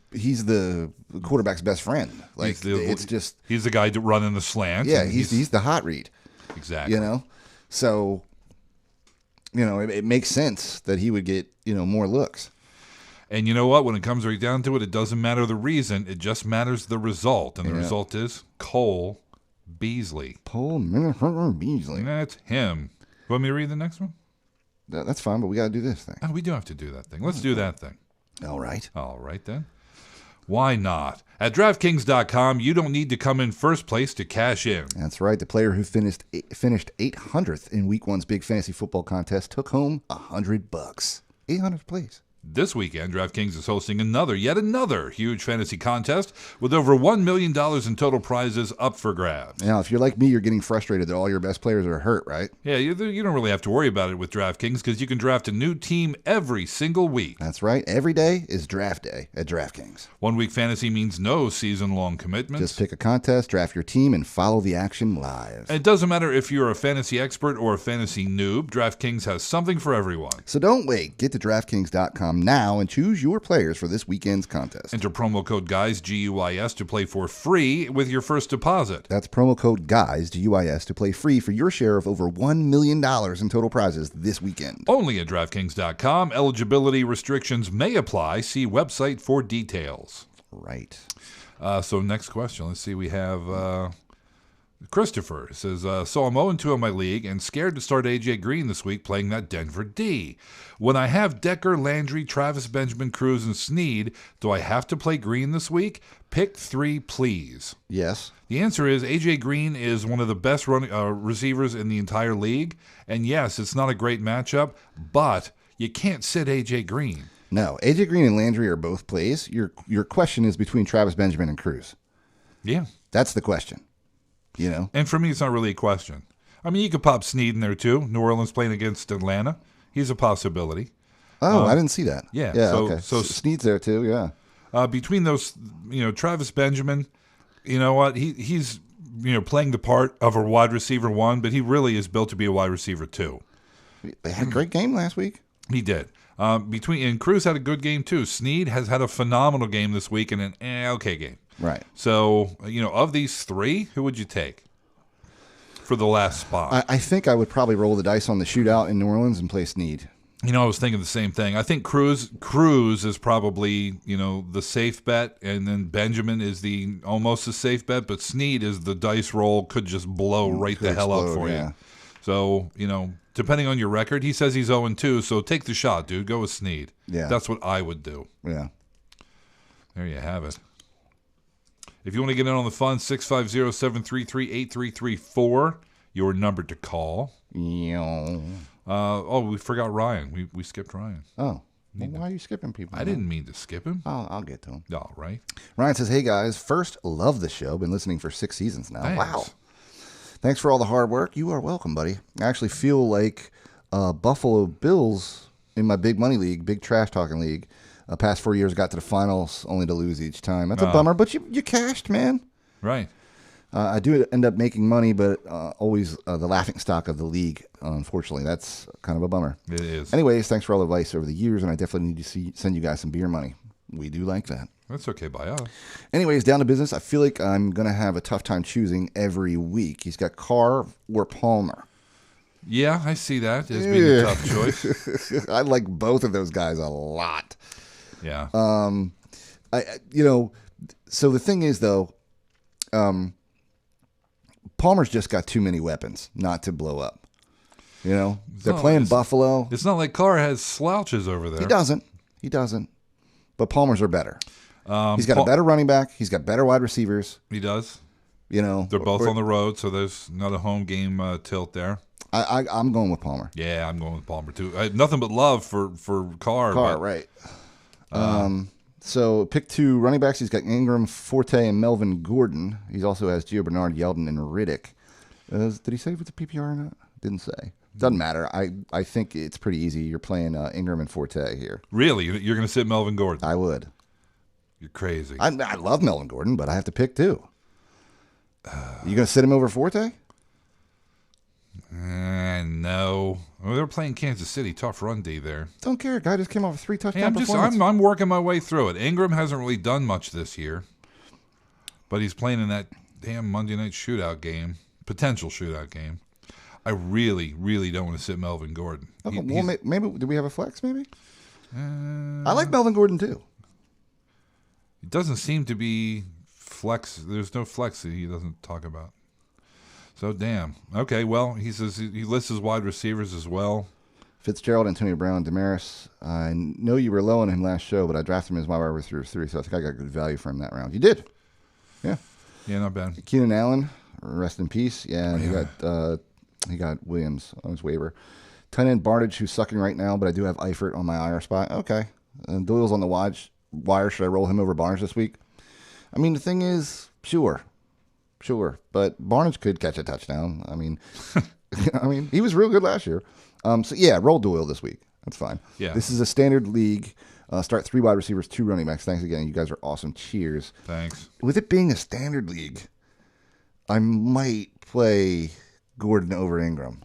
quarterback's best friend. Like he's the guy running the slants. Yeah, he's the hot read. Exactly. So it makes sense that he would get more looks. And you know what? When it comes right down to it, it doesn't matter the reason. It just matters the result. And the result is Cole Beasley. Cole Beasley. That's him. You want me to read the next one? That's fine, but we got to do this thing. Oh, we do have to do that thing. Let's do that thing. All right. All right, then. Why not? At DraftKings.com, you don't need to come in first place to cash in. That's right. The player who finished 800th in Week 1's big fantasy football contest took home $100. 800th place. This weekend, DraftKings is hosting yet another huge fantasy contest with over $1 million in total prizes up for grabs. Now, if you're like me, you're getting frustrated that all your best players are hurt, right? Yeah, you don't really have to worry about it with DraftKings because you can draft a new team every single week. That's right. Every day is draft day at DraftKings. 1 week fantasy means no season-long commitments. Just pick a contest, draft your team, and follow the action live. And it doesn't matter if you're a fantasy expert or a fantasy noob, DraftKings has something for everyone. So don't wait. Get to DraftKings.com now and choose your players for this weekend's contest. Enter promo code GUYS, GUYS, to play for free with your first deposit. That's promo code GUYS, GUYS, to play free for your share of over $1 million in total prizes this weekend. Only at DraftKings.com. Eligibility restrictions may apply. See website for details. Right. So next question. Let's see. We have... Christopher says, so I'm 0-2 in my league and scared to start A.J. Green this week playing that Denver D. When I have Decker, Landry, Travis Benjamin, Cruz, and Snead, do I have to play Green this week? Pick 3, please. Yes. The answer is A.J. Green is one of the best receivers in the entire league. And yes, it's not a great matchup, but you can't sit A.J. Green. No, A.J. Green and Landry are both plays. Your question is between Travis Benjamin and Cruz. Yeah. That's the question. You know? And for me, it's not really a question. I mean, you could pop Snead in there, too. New Orleans playing against Atlanta. He's a possibility. Oh, I didn't see that. Yeah. Okay. So Snead's there, too, yeah. Between those, Travis Benjamin, you know what? He's, playing the part of a wide receiver 1, but he really is built to be a wide receiver 2. They had a great game last week. He did. And Cruz had a good game, too. Snead has had a phenomenal game this week and an okay game. Right. So, of these 3, who would you take for the last spot? I think I would probably roll the dice on the shootout in New Orleans and play Snead. I was thinking the same thing. I think Cruz is probably, the safe bet, and then Benjamin is the almost a safe bet, but Snead is the dice roll, could just blow right the hell up for you. So, depending on your record, he says he's 0-2, so take the shot, dude. Go with Snead. Yeah. That's what I would do. Yeah. There you have it. If you want to get in on the fun, 650-733-8334, your number to call. Yeah. We forgot Ryan. We skipped Ryan. Oh. Well, why are you skipping people? I didn't mean to skip him. I'll get to him. All right. Ryan says, hey, guys. First, love the show. Been listening for 6 seasons now. Thanks. Wow. Thanks for all the hard work. You are welcome, buddy. I actually feel like Buffalo Bills in my big money league, big trash talking league, past 4 years got to the finals only to lose each time. That's a bummer, but you cashed, man. Right. I do end up making money, but always the laughing stock of the league, unfortunately. That's kind of a bummer. It is. Anyways, thanks for all the advice over the years, and I definitely need to send you guys some beer money. We do like that. That's okay by us. Anyways, down to business. I feel like I'm going to have a tough time choosing every week. He's got Carr or Palmer. Yeah, I see that as being a tough choice. I like both of those guys a lot. Yeah. So the thing is, though, Palmer's just got too many weapons not to blow up. They're playing Buffalo. It's not like Carr has slouches over there. He doesn't. But Palmer's are better. He's got a better running back. He's got better wide receivers. He does. They're both on the road, so there's not a home game tilt there. I'm going with Palmer. Yeah, I'm going with Palmer too. I have nothing but love for Carr. Right. So pick 2 running backs. He's got Ingram, Forte, and Melvin Gordon. He also has Gio Bernard, Yeldon, and Riddick. Did he say if it's a PPR or not? Didn't say. Doesn't matter. I think it's pretty easy. You're playing Ingram and Forte here. You're going to sit Melvin Gordon? I would. You're crazy. I love Melvin Gordon, but I have to pick 2. You going to sit him over Forte? No. Well, they're playing Kansas City. Tough run D there. Don't care. Guy just came off a 3 touchdown performance. I'm working my way through it. Ingram hasn't really done much this year, but he's playing in that damn Monday night shootout game, potential shootout game. I really, really don't want to sit Melvin Gordon. Okay, maybe do we have a flex? Maybe. I like Melvin Gordon too. It doesn't seem to be flex. There's no flex that he doesn't talk about. So damn. Okay, well, he says he lists his wide receivers as well. Fitzgerald, Antonio Brown, Damaris. I know you were low on him last show, but I drafted him as wide receiver 3, so I think I got good value for him that round. You did. Yeah. Yeah, not bad. Keenan Allen, rest in peace. Yeah, and he got Williams on his waiver. Tight end Barnage, who's sucking right now, but I do have Eifert on my IR spot. Okay. And Doyle's on the wire. Should I roll him over Barnage this week? I mean, the thing is, sure. But Barnage could catch a touchdown. I mean, he was real good last year. So yeah, roll Doyle this week. That's fine. Yeah. This is a standard league. Start 3 wide receivers, 2 running backs. Thanks again. You guys are awesome. Cheers. Thanks. With it being a standard league, I might play Gordon over Ingram.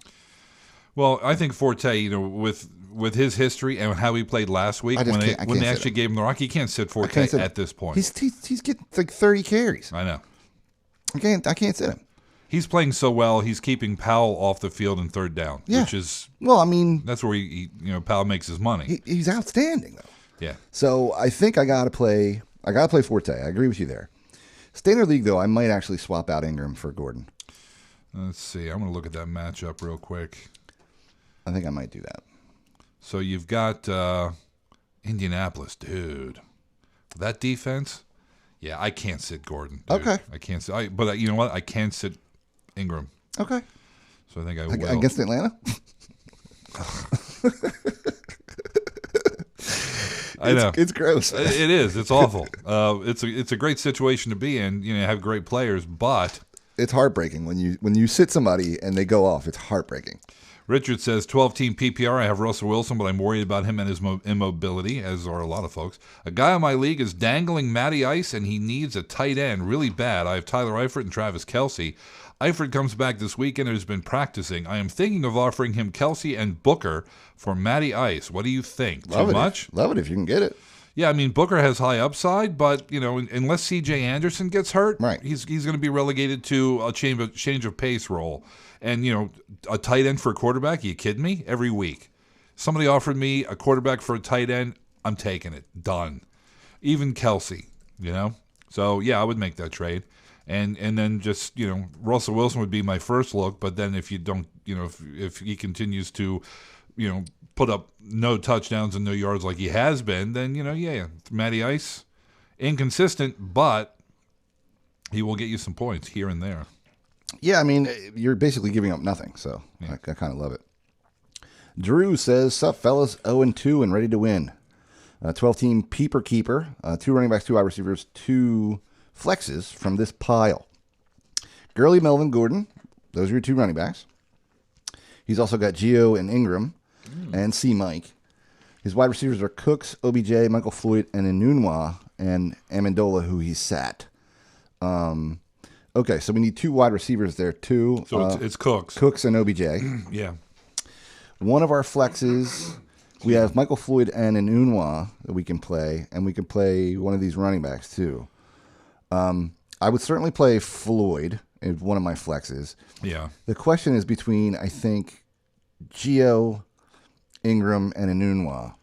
Well, I think Forte, with his history and how he played last week, when they actually gave him the rock, he can't sit Forte at this point. He's getting like 30 carries. I know. I can't sit him. He's playing so well. He's keeping Powell off the field in 3rd down, which is that's where Powell makes his money. He's outstanding though. Yeah. So I think I gotta play Forte. I agree with you there. Standard league though, I might actually swap out Ingram for Gordon. Let's see. I'm gonna look at that matchup real quick. I think I might do that. So you've got Indianapolis, dude. That defense. Yeah, I can't sit Gordon. Dude. Okay. I can't sit. But you know what? I can sit Ingram. Okay. So I think I will. Against Atlanta? I know. It's gross. It is. It's awful. It's a great situation to be in. You know, have great players, but it's heartbreaking when you sit somebody and they go off. It's heartbreaking. Richard says 12-team PPR. I have Russell Wilson, but I'm worried about him and his immobility, as are a lot of folks. A guy on my league is dangling Matty Ice, and he needs a tight end really bad. I have Tyler Eifert and Travis Kelce. Eifert comes back this weekend and has been practicing. I am thinking of offering him Kelce and Booker for Matty Ice. What do you think? Too much? Love it if you can get it. Yeah, I mean, Booker has high upside, but, you know, unless C.J. Anderson gets hurt, right, he's going to be relegated to a change of pace role. And, you know, a tight end for a quarterback, are you kidding me? Every week. Somebody offered me a quarterback for a tight end, I'm taking it. Done. Even Kelce, you know? So, yeah, I would make that trade. And then just, you know, Russell Wilson would be my first look, but then if you don't, you know, if he continues to, you know, put up no touchdowns and no yards like he has been, then, you know, yeah, Matty Ice, inconsistent, but he will get you some points here and there. Yeah, I mean, you're basically giving up nothing, so yeah. I kind of love it. Drew says, sup, fellas, 0-2 and ready to win. 12-team Peeper Keeper, 2 running backs, 2 wide receivers, 2 flexes from this pile. Gurley, Melvin Gordon, those are your 2 running backs. He's also got Gio and Ingram and C. Mike. His wide receivers are Cooks, OBJ, Michael Floyd, and Enunwa, and Amendola, who he sat. Okay, so we need 2 wide receivers there, too. So it's Cooks. Cooks and OBJ. Yeah. One of our flexes, we have Michael Floyd and Enunwa that we can play, and we can play one of these running backs, too. I would certainly play Floyd in one of my flexes. Yeah. The question is between, I think, Gio, Ingram, and Enunwa.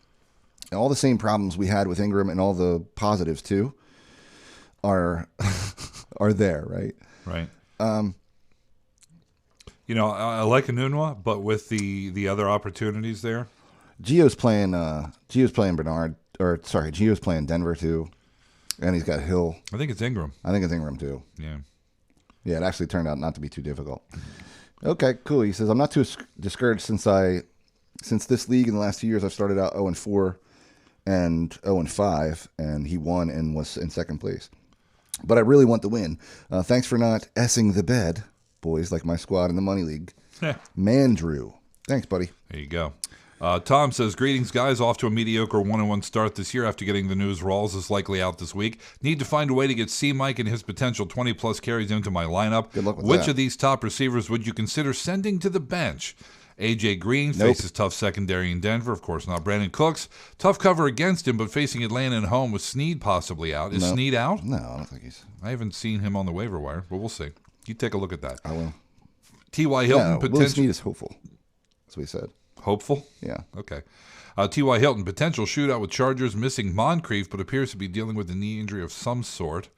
And all the same problems we had with Ingram and all the positives, too, are there, right? Right. You know, I like Enunwa, but with the other opportunities there, Gio's playing Gio's playing Denver too, and he's got Hill. I think it's Ingram. I think it's Ingram too. Yeah. Yeah, it actually turned out not to be too difficult. Okay, cool. He says, I'm not too discouraged since this league in the last 2 years I've started out 0-4 and 0-5, and he won and was in second place. But I really want the win. Thanks for not essing the bed, boys, like my squad in the Money League. Man, Drew. Thanks, buddy. There you go. Tom says, greetings, guys. Off to a mediocre 1-1 start this year after getting the news Rawls is likely out this week. Need to find a way to get C. Mike and his potential 20-plus carries into my lineup. Good luck with Which that. of these top receivers would you consider sending to the bench? A.J. Green Nope. faces tough secondary in Denver. Of course not. Brandon Cooks, tough cover against him, but facing Atlanta at home with Snead possibly out. Is Nope. Snead out? No, I don't think he's... I haven't seen him on the waiver wire, but we'll see. You take a look at that. I will. T.Y. Hilton, No, Willie potential... Snead is hopeful. That's what he said. Hopeful? Yeah. Okay. T.Y. Hilton, potential shootout with Chargers, missing Moncrief, but appears to be dealing with a knee injury of some sort.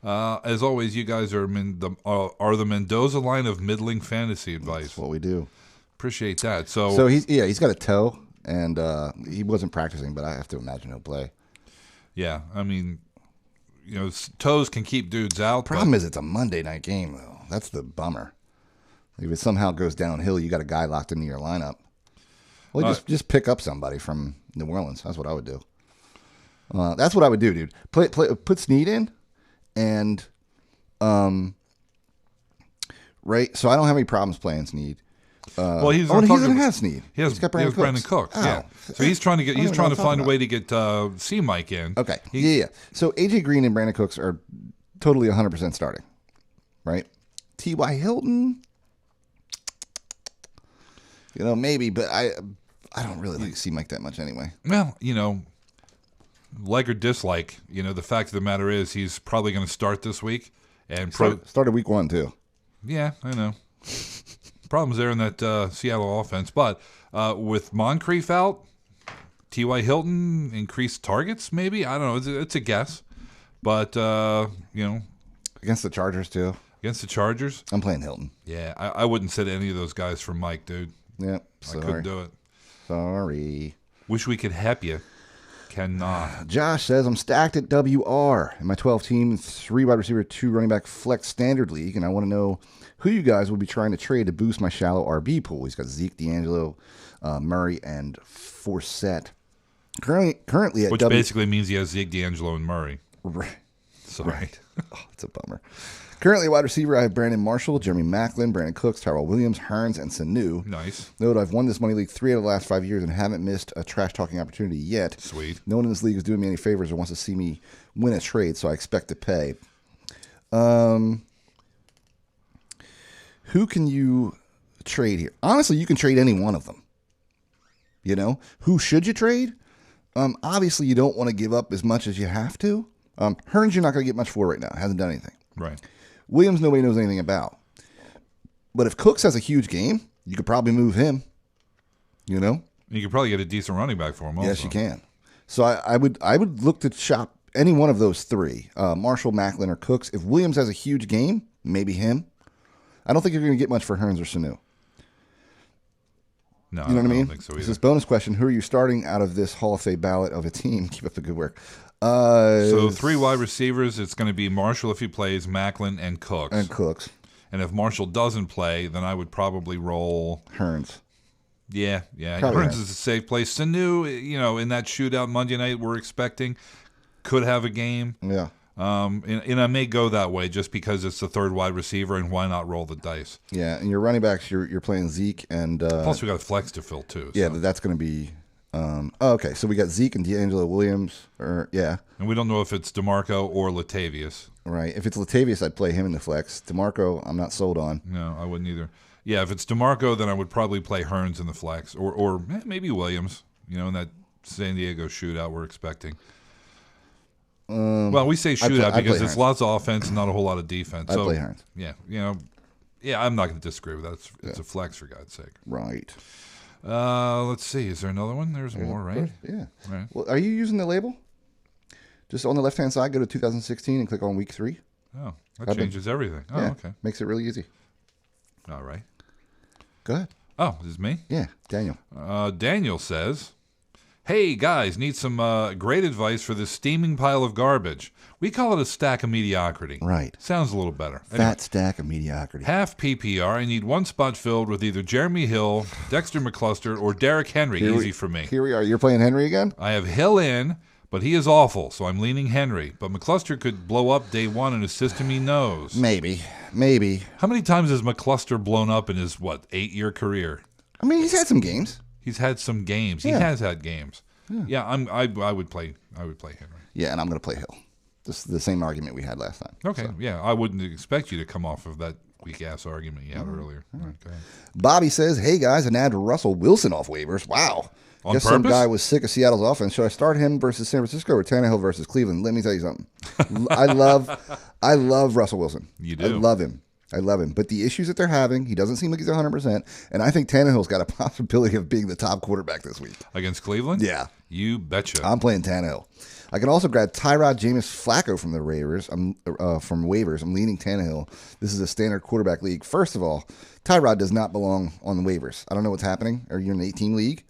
As always, you guys are the Mendoza line of middling fantasy advice. That's what we do. Appreciate that. So he's got a toe, and he wasn't practicing, but I have to imagine he'll play. Yeah, I mean, you know, toes can keep dudes out. Problem is, it's a Monday night game, though. That's the bummer. If it somehow goes downhill, you got a guy locked into your lineup. Well, just pick up somebody from New Orleans. That's what I would do. That's what I would do, dude. Put Snead in, and right. So I don't have any problems playing Snead. Well, he doesn't have Snead. He's got Brandon Cooks. Oh. Yeah. So he's trying to find a way to get C. Mike in. Okay. Yeah. So A.J. Green and Brandon Cooks are totally 100% starting, right? T.Y. Hilton, you know, maybe, but I don't really like C. Mike that much anyway. Well, you know, like or dislike, you know, the fact of the matter is he's probably going to start this week. And started week 1 too. Yeah, I know. Problems there in that Seattle offense. But with Moncrief out, T.Y. Hilton increased targets, maybe? I don't know. It's a guess. But, you know. Against the Chargers, too. Against the Chargers? I'm playing Hilton. Yeah, I wouldn't sit any of those guys for Mike, dude. Yep. I couldn't do it. Sorry. Wish we could help you. Cannot. Josh says, I'm stacked at WR in my 12-team, 3 wide receiver, 2 running back flex standard league, and I want to know who you guys will be trying to trade to boost my shallow RB pool. He's got Zeke, D'Angelo, Murray, and Forsett. Currently at Which basically means he has Zeke, D'Angelo, and Murray. Right. Sorry. Right. Oh, it's a bummer. Currently, wide receiver, I have Brandon Marshall, Jeremy Maclin, Brandon Cooks, Tyrell Williams, Hearns, and Sanu. Nice. Note, I've won this money league 3 out of the last 5 years and haven't missed a trash-talking opportunity yet. Sweet. No one in this league is doing me any favors or wants to see me win a trade, so I expect to pay. Who can you trade here? Honestly, you can trade any one of them. You know? Who should you trade? Obviously, you don't want to give up as much as you have to. Hearns, you're not going to get much for right now. Hasn't done anything. Right. Williams, nobody knows anything about. But if Cooks has a huge game, you could probably move him. You know? You could probably get a decent running back for him also. Yes, you can. So I would look to shop any one of those three, Marshall, Maclin, or Cooks. If Williams has a huge game, maybe him. I don't think you're going to get much for Hearns or Sanu. No, you know what I mean? don't think so either. This is bonus question. Who are you starting out of this Hall of Fame ballot of a team? Keep up the good work. So 3 wide receivers, it's going to be Marshall if he plays, Maclin, and Cooks. And if Marshall doesn't play, then I would probably roll Hearns. Yeah. Probably Hearns is a safe place. Sanu, you know, in that shootout Monday night we're expecting, could have a game. Yeah. And I may go that way just because it's the third wide receiver, and why not roll the dice? Yeah, and your running backs, you're playing Zeke and plus we got a flex to fill too. Yeah, so. that's going to be. Okay, so we got Zeke and D'Angelo Williams, and we don't know if it's DeMarco or Latavius. Right. If it's Latavius, I'd play him in the flex. DeMarco, I'm not sold on. No, I wouldn't either. Yeah, if it's DeMarco, then I would probably play Hearns in the flex, or maybe Williams. You know, in that San Diego shootout we're expecting. Well, we say shootout because it's lots of offense and not a whole lot of defense. I'd play Hearns. Yeah, I'm not going to disagree with that. It's a flex, for God's sake. Right. Let's see. Is there another one? There's more, right? Yeah. Right. Well, are you using the label? Just on the left-hand side, go to 2016 and click on week 3. Oh, that changes everything. Oh, okay. Makes it really easy. All right. Go ahead. Oh, this is me? Yeah, Daniel. Daniel says, hey, guys, need some great advice for this steaming pile of garbage. We call it a stack of mediocrity. Right. Sounds a little better. Fat stack of mediocrity. Half PPR. I need one spot filled with either Jeremy Hill, Dexter McCluster, or Derrick Henry. Easy for me. Here we are. You're playing Henry again? I have Hill in, but he is awful, so I'm leaning Henry. But McCluster could blow up day one in a system he knows. Maybe. How many times has McCluster blown up in his, 8-year career? I mean, he's had some games. He's had some games. Yeah. He has had games. Yeah, I would play Henry. Yeah, and I'm going to play Hill. This is the same argument we had last time. Okay, so. Yeah, I wouldn't expect you to come off of that weak-ass argument you had earlier. Right. Okay. Bobby says, hey, guys, and add Russell Wilson off waivers. Wow. On Guess purpose? some guy was sick of Seattle's offense. Should I start him versus San Francisco or Tannehill versus Cleveland? Let me tell you something. I love Russell Wilson. You do? I love him. But the issues that they're having, he doesn't seem like he's 100%. And I think Tannehill's got a possibility of being the top quarterback this week. Against Cleveland? Yeah. You betcha. I'm playing Tannehill. I can also grab Tyrod Jameis Flacco from the waivers. From waivers. I'm leaning Tannehill. This is a standard quarterback league. First of all, Tyrod does not belong on the waivers. I don't know what's happening. Are you in an 18 league?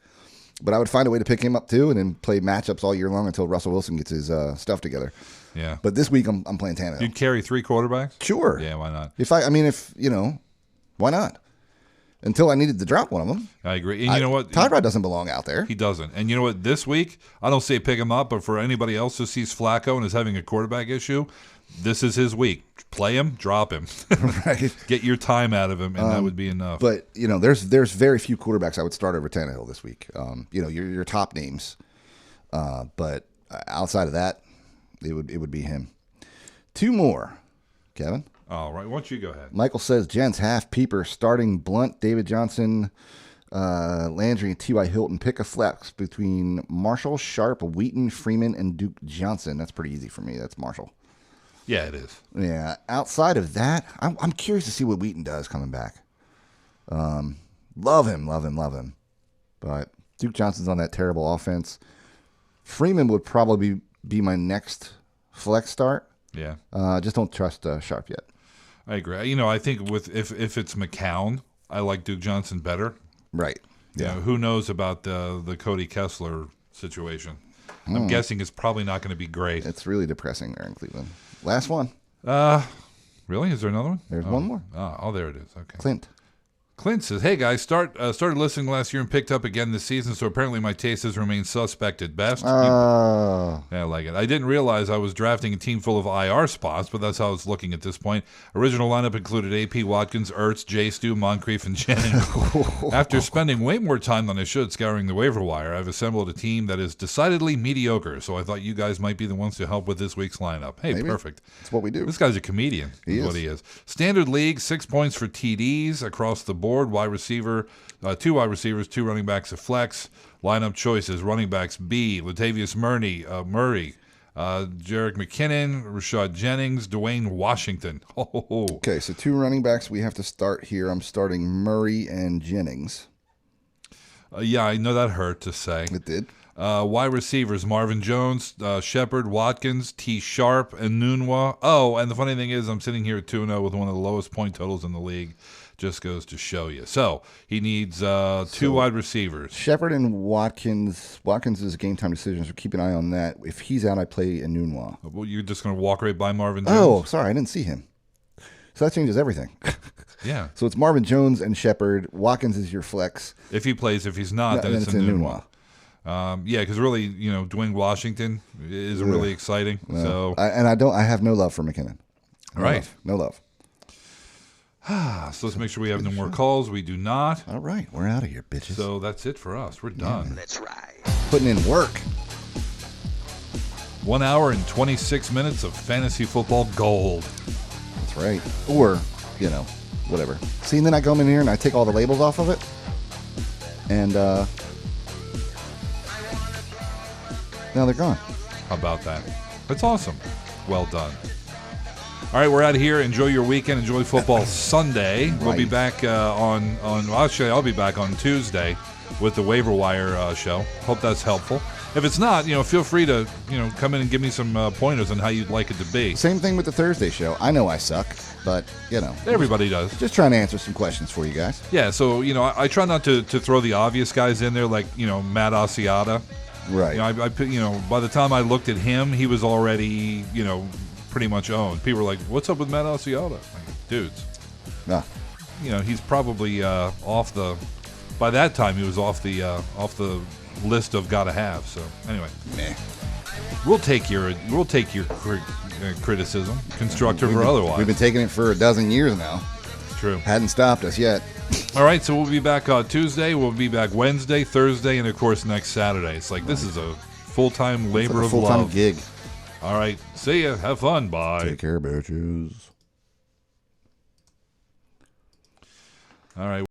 But I would find a way to pick him up too and then play matchups all year long until Russell Wilson gets his stuff together. Yeah. But this week I'm playing Tannehill. You'd carry 3 quarterbacks? Sure. Yeah, why not? Why not? Until I needed to drop one of them. I agree. And you know what? Tyrod doesn't belong out there. He doesn't. And you know what? This week, I don't say pick him up, but for anybody else who sees Flacco and is having a quarterback issue, this is his week. Play him, drop him. Right. Get your time out of him, and that would be enough. But, there's very few quarterbacks I would start over Tannehill this week. Your top names. But outside of that, it would be him. 2 more. Kevin? All right, why don't you go ahead? Michael says, gents, half Peeper, starting Blunt, David Johnson, Landry, and T.Y. Hilton. Pick a flex between Marshall, Sharp, Wheaton, Freeman, and Duke Johnson. That's pretty easy for me. That's Marshall. Yeah, it is. Yeah. Outside of that, I'm curious to see what Wheaton does coming back. Love him. But Duke Johnson's on that terrible offense. Freeman would probably be my next flex start. Yeah. Just don't trust Sharp yet. I agree. I think if it's McCown, I like Duke Johnson better. Right. Yeah. Who knows about the Cody Kessler situation? I'm guessing it's probably not going to be great. It's really depressing there in Cleveland. Last one. Really? Is there another one? There's one more. Oh, there it is. Okay. Clint. Clint says, "Hey guys, started listening last year and picked up again this season, so apparently my taste has remained suspect at best." Yeah, I like it. I didn't realize I was drafting a team full of IR spots, but that's how I was looking at this point. Original lineup included AP, Watkins, Ertz, J. Stu, Moncrief, and Jennings. After spending way more time than I should scouring the waiver wire, I've assembled a team that is decidedly mediocre, so I thought you guys might be the ones to help with this week's lineup. Hey, Maybe. Perfect. That's what we do. This guy's a comedian. He is what he is. Standard league, 6 points for TDs across the board. Wide receiver, 2 wide receivers, 2 running backs, a flex. Lineup choices: running backs B, Latavius Murray, Jerick McKinnon, Rashad Jennings, Dwayne Washington. Okay, so 2 running backs we have to start here. I'm starting Murray and Jennings. Yeah, I know that hurt to say. It did. Wide receivers: Marvin Jones, Shepard, Watkins, T. Sharp, and Nunwa. Oh, and the funny thing is I'm sitting here at 2-0 with one of the lowest point totals in the league. Just goes to show you. So he needs 2 wide receivers. Shepard and Watkins. Watkins is a game time decision, so keep an eye on that. If he's out, I play Enunwa. Well, you're just going to walk right by Marvin Jones? Oh, sorry, I didn't see him. So that changes everything. Yeah. So it's Marvin Jones and Shepard. Watkins is your flex. If he plays, if he's not, then it's Enunwa. Yeah, because really, Dwayne Washington isn't really exciting. No. So I have no love for McKinnon. No love. So let's make sure we have no more calls. We do not. All right, we're out of here, bitches. So that's it for us. We're done. That's right. Putting in work. 1 hour and 26 minutes of fantasy football gold. That's right. Or, whatever. See, and then I come in here and I take all the labels off of it. And now they're gone. How about that? That's awesome. Well done. All right, we're out of here. Enjoy your weekend. Enjoy football Sunday. Right. We'll be back actually, I'll be back on Tuesday with the waiver wire show. Hope that's helpful. If it's not, feel free to, come in and give me some pointers on how you'd like it to be. Same thing with the Thursday show. I know I suck, but, Everybody does. Just trying to answer some questions for you guys. Yeah, so, I try not to throw the obvious guys in there like, Matt Asiata. Right. I by the time I looked at him, he was already, pretty much owned. People were like, "What's up with Matt Asiata?" Like, dudes. Nah. He's probably off the. By that time, he was off the list of gotta have. So anyway, we'll take your criticism, constructive or otherwise. We've been taking it for a dozen years now. True. Hadn't stopped us yet. All right, so we'll be back Tuesday. We'll be back Wednesday, Thursday, and of course next Saturday. It's like this is a full-time labor of love. Full-time gig. All right. See ya. Have fun. Bye. Take care, bitches. All right.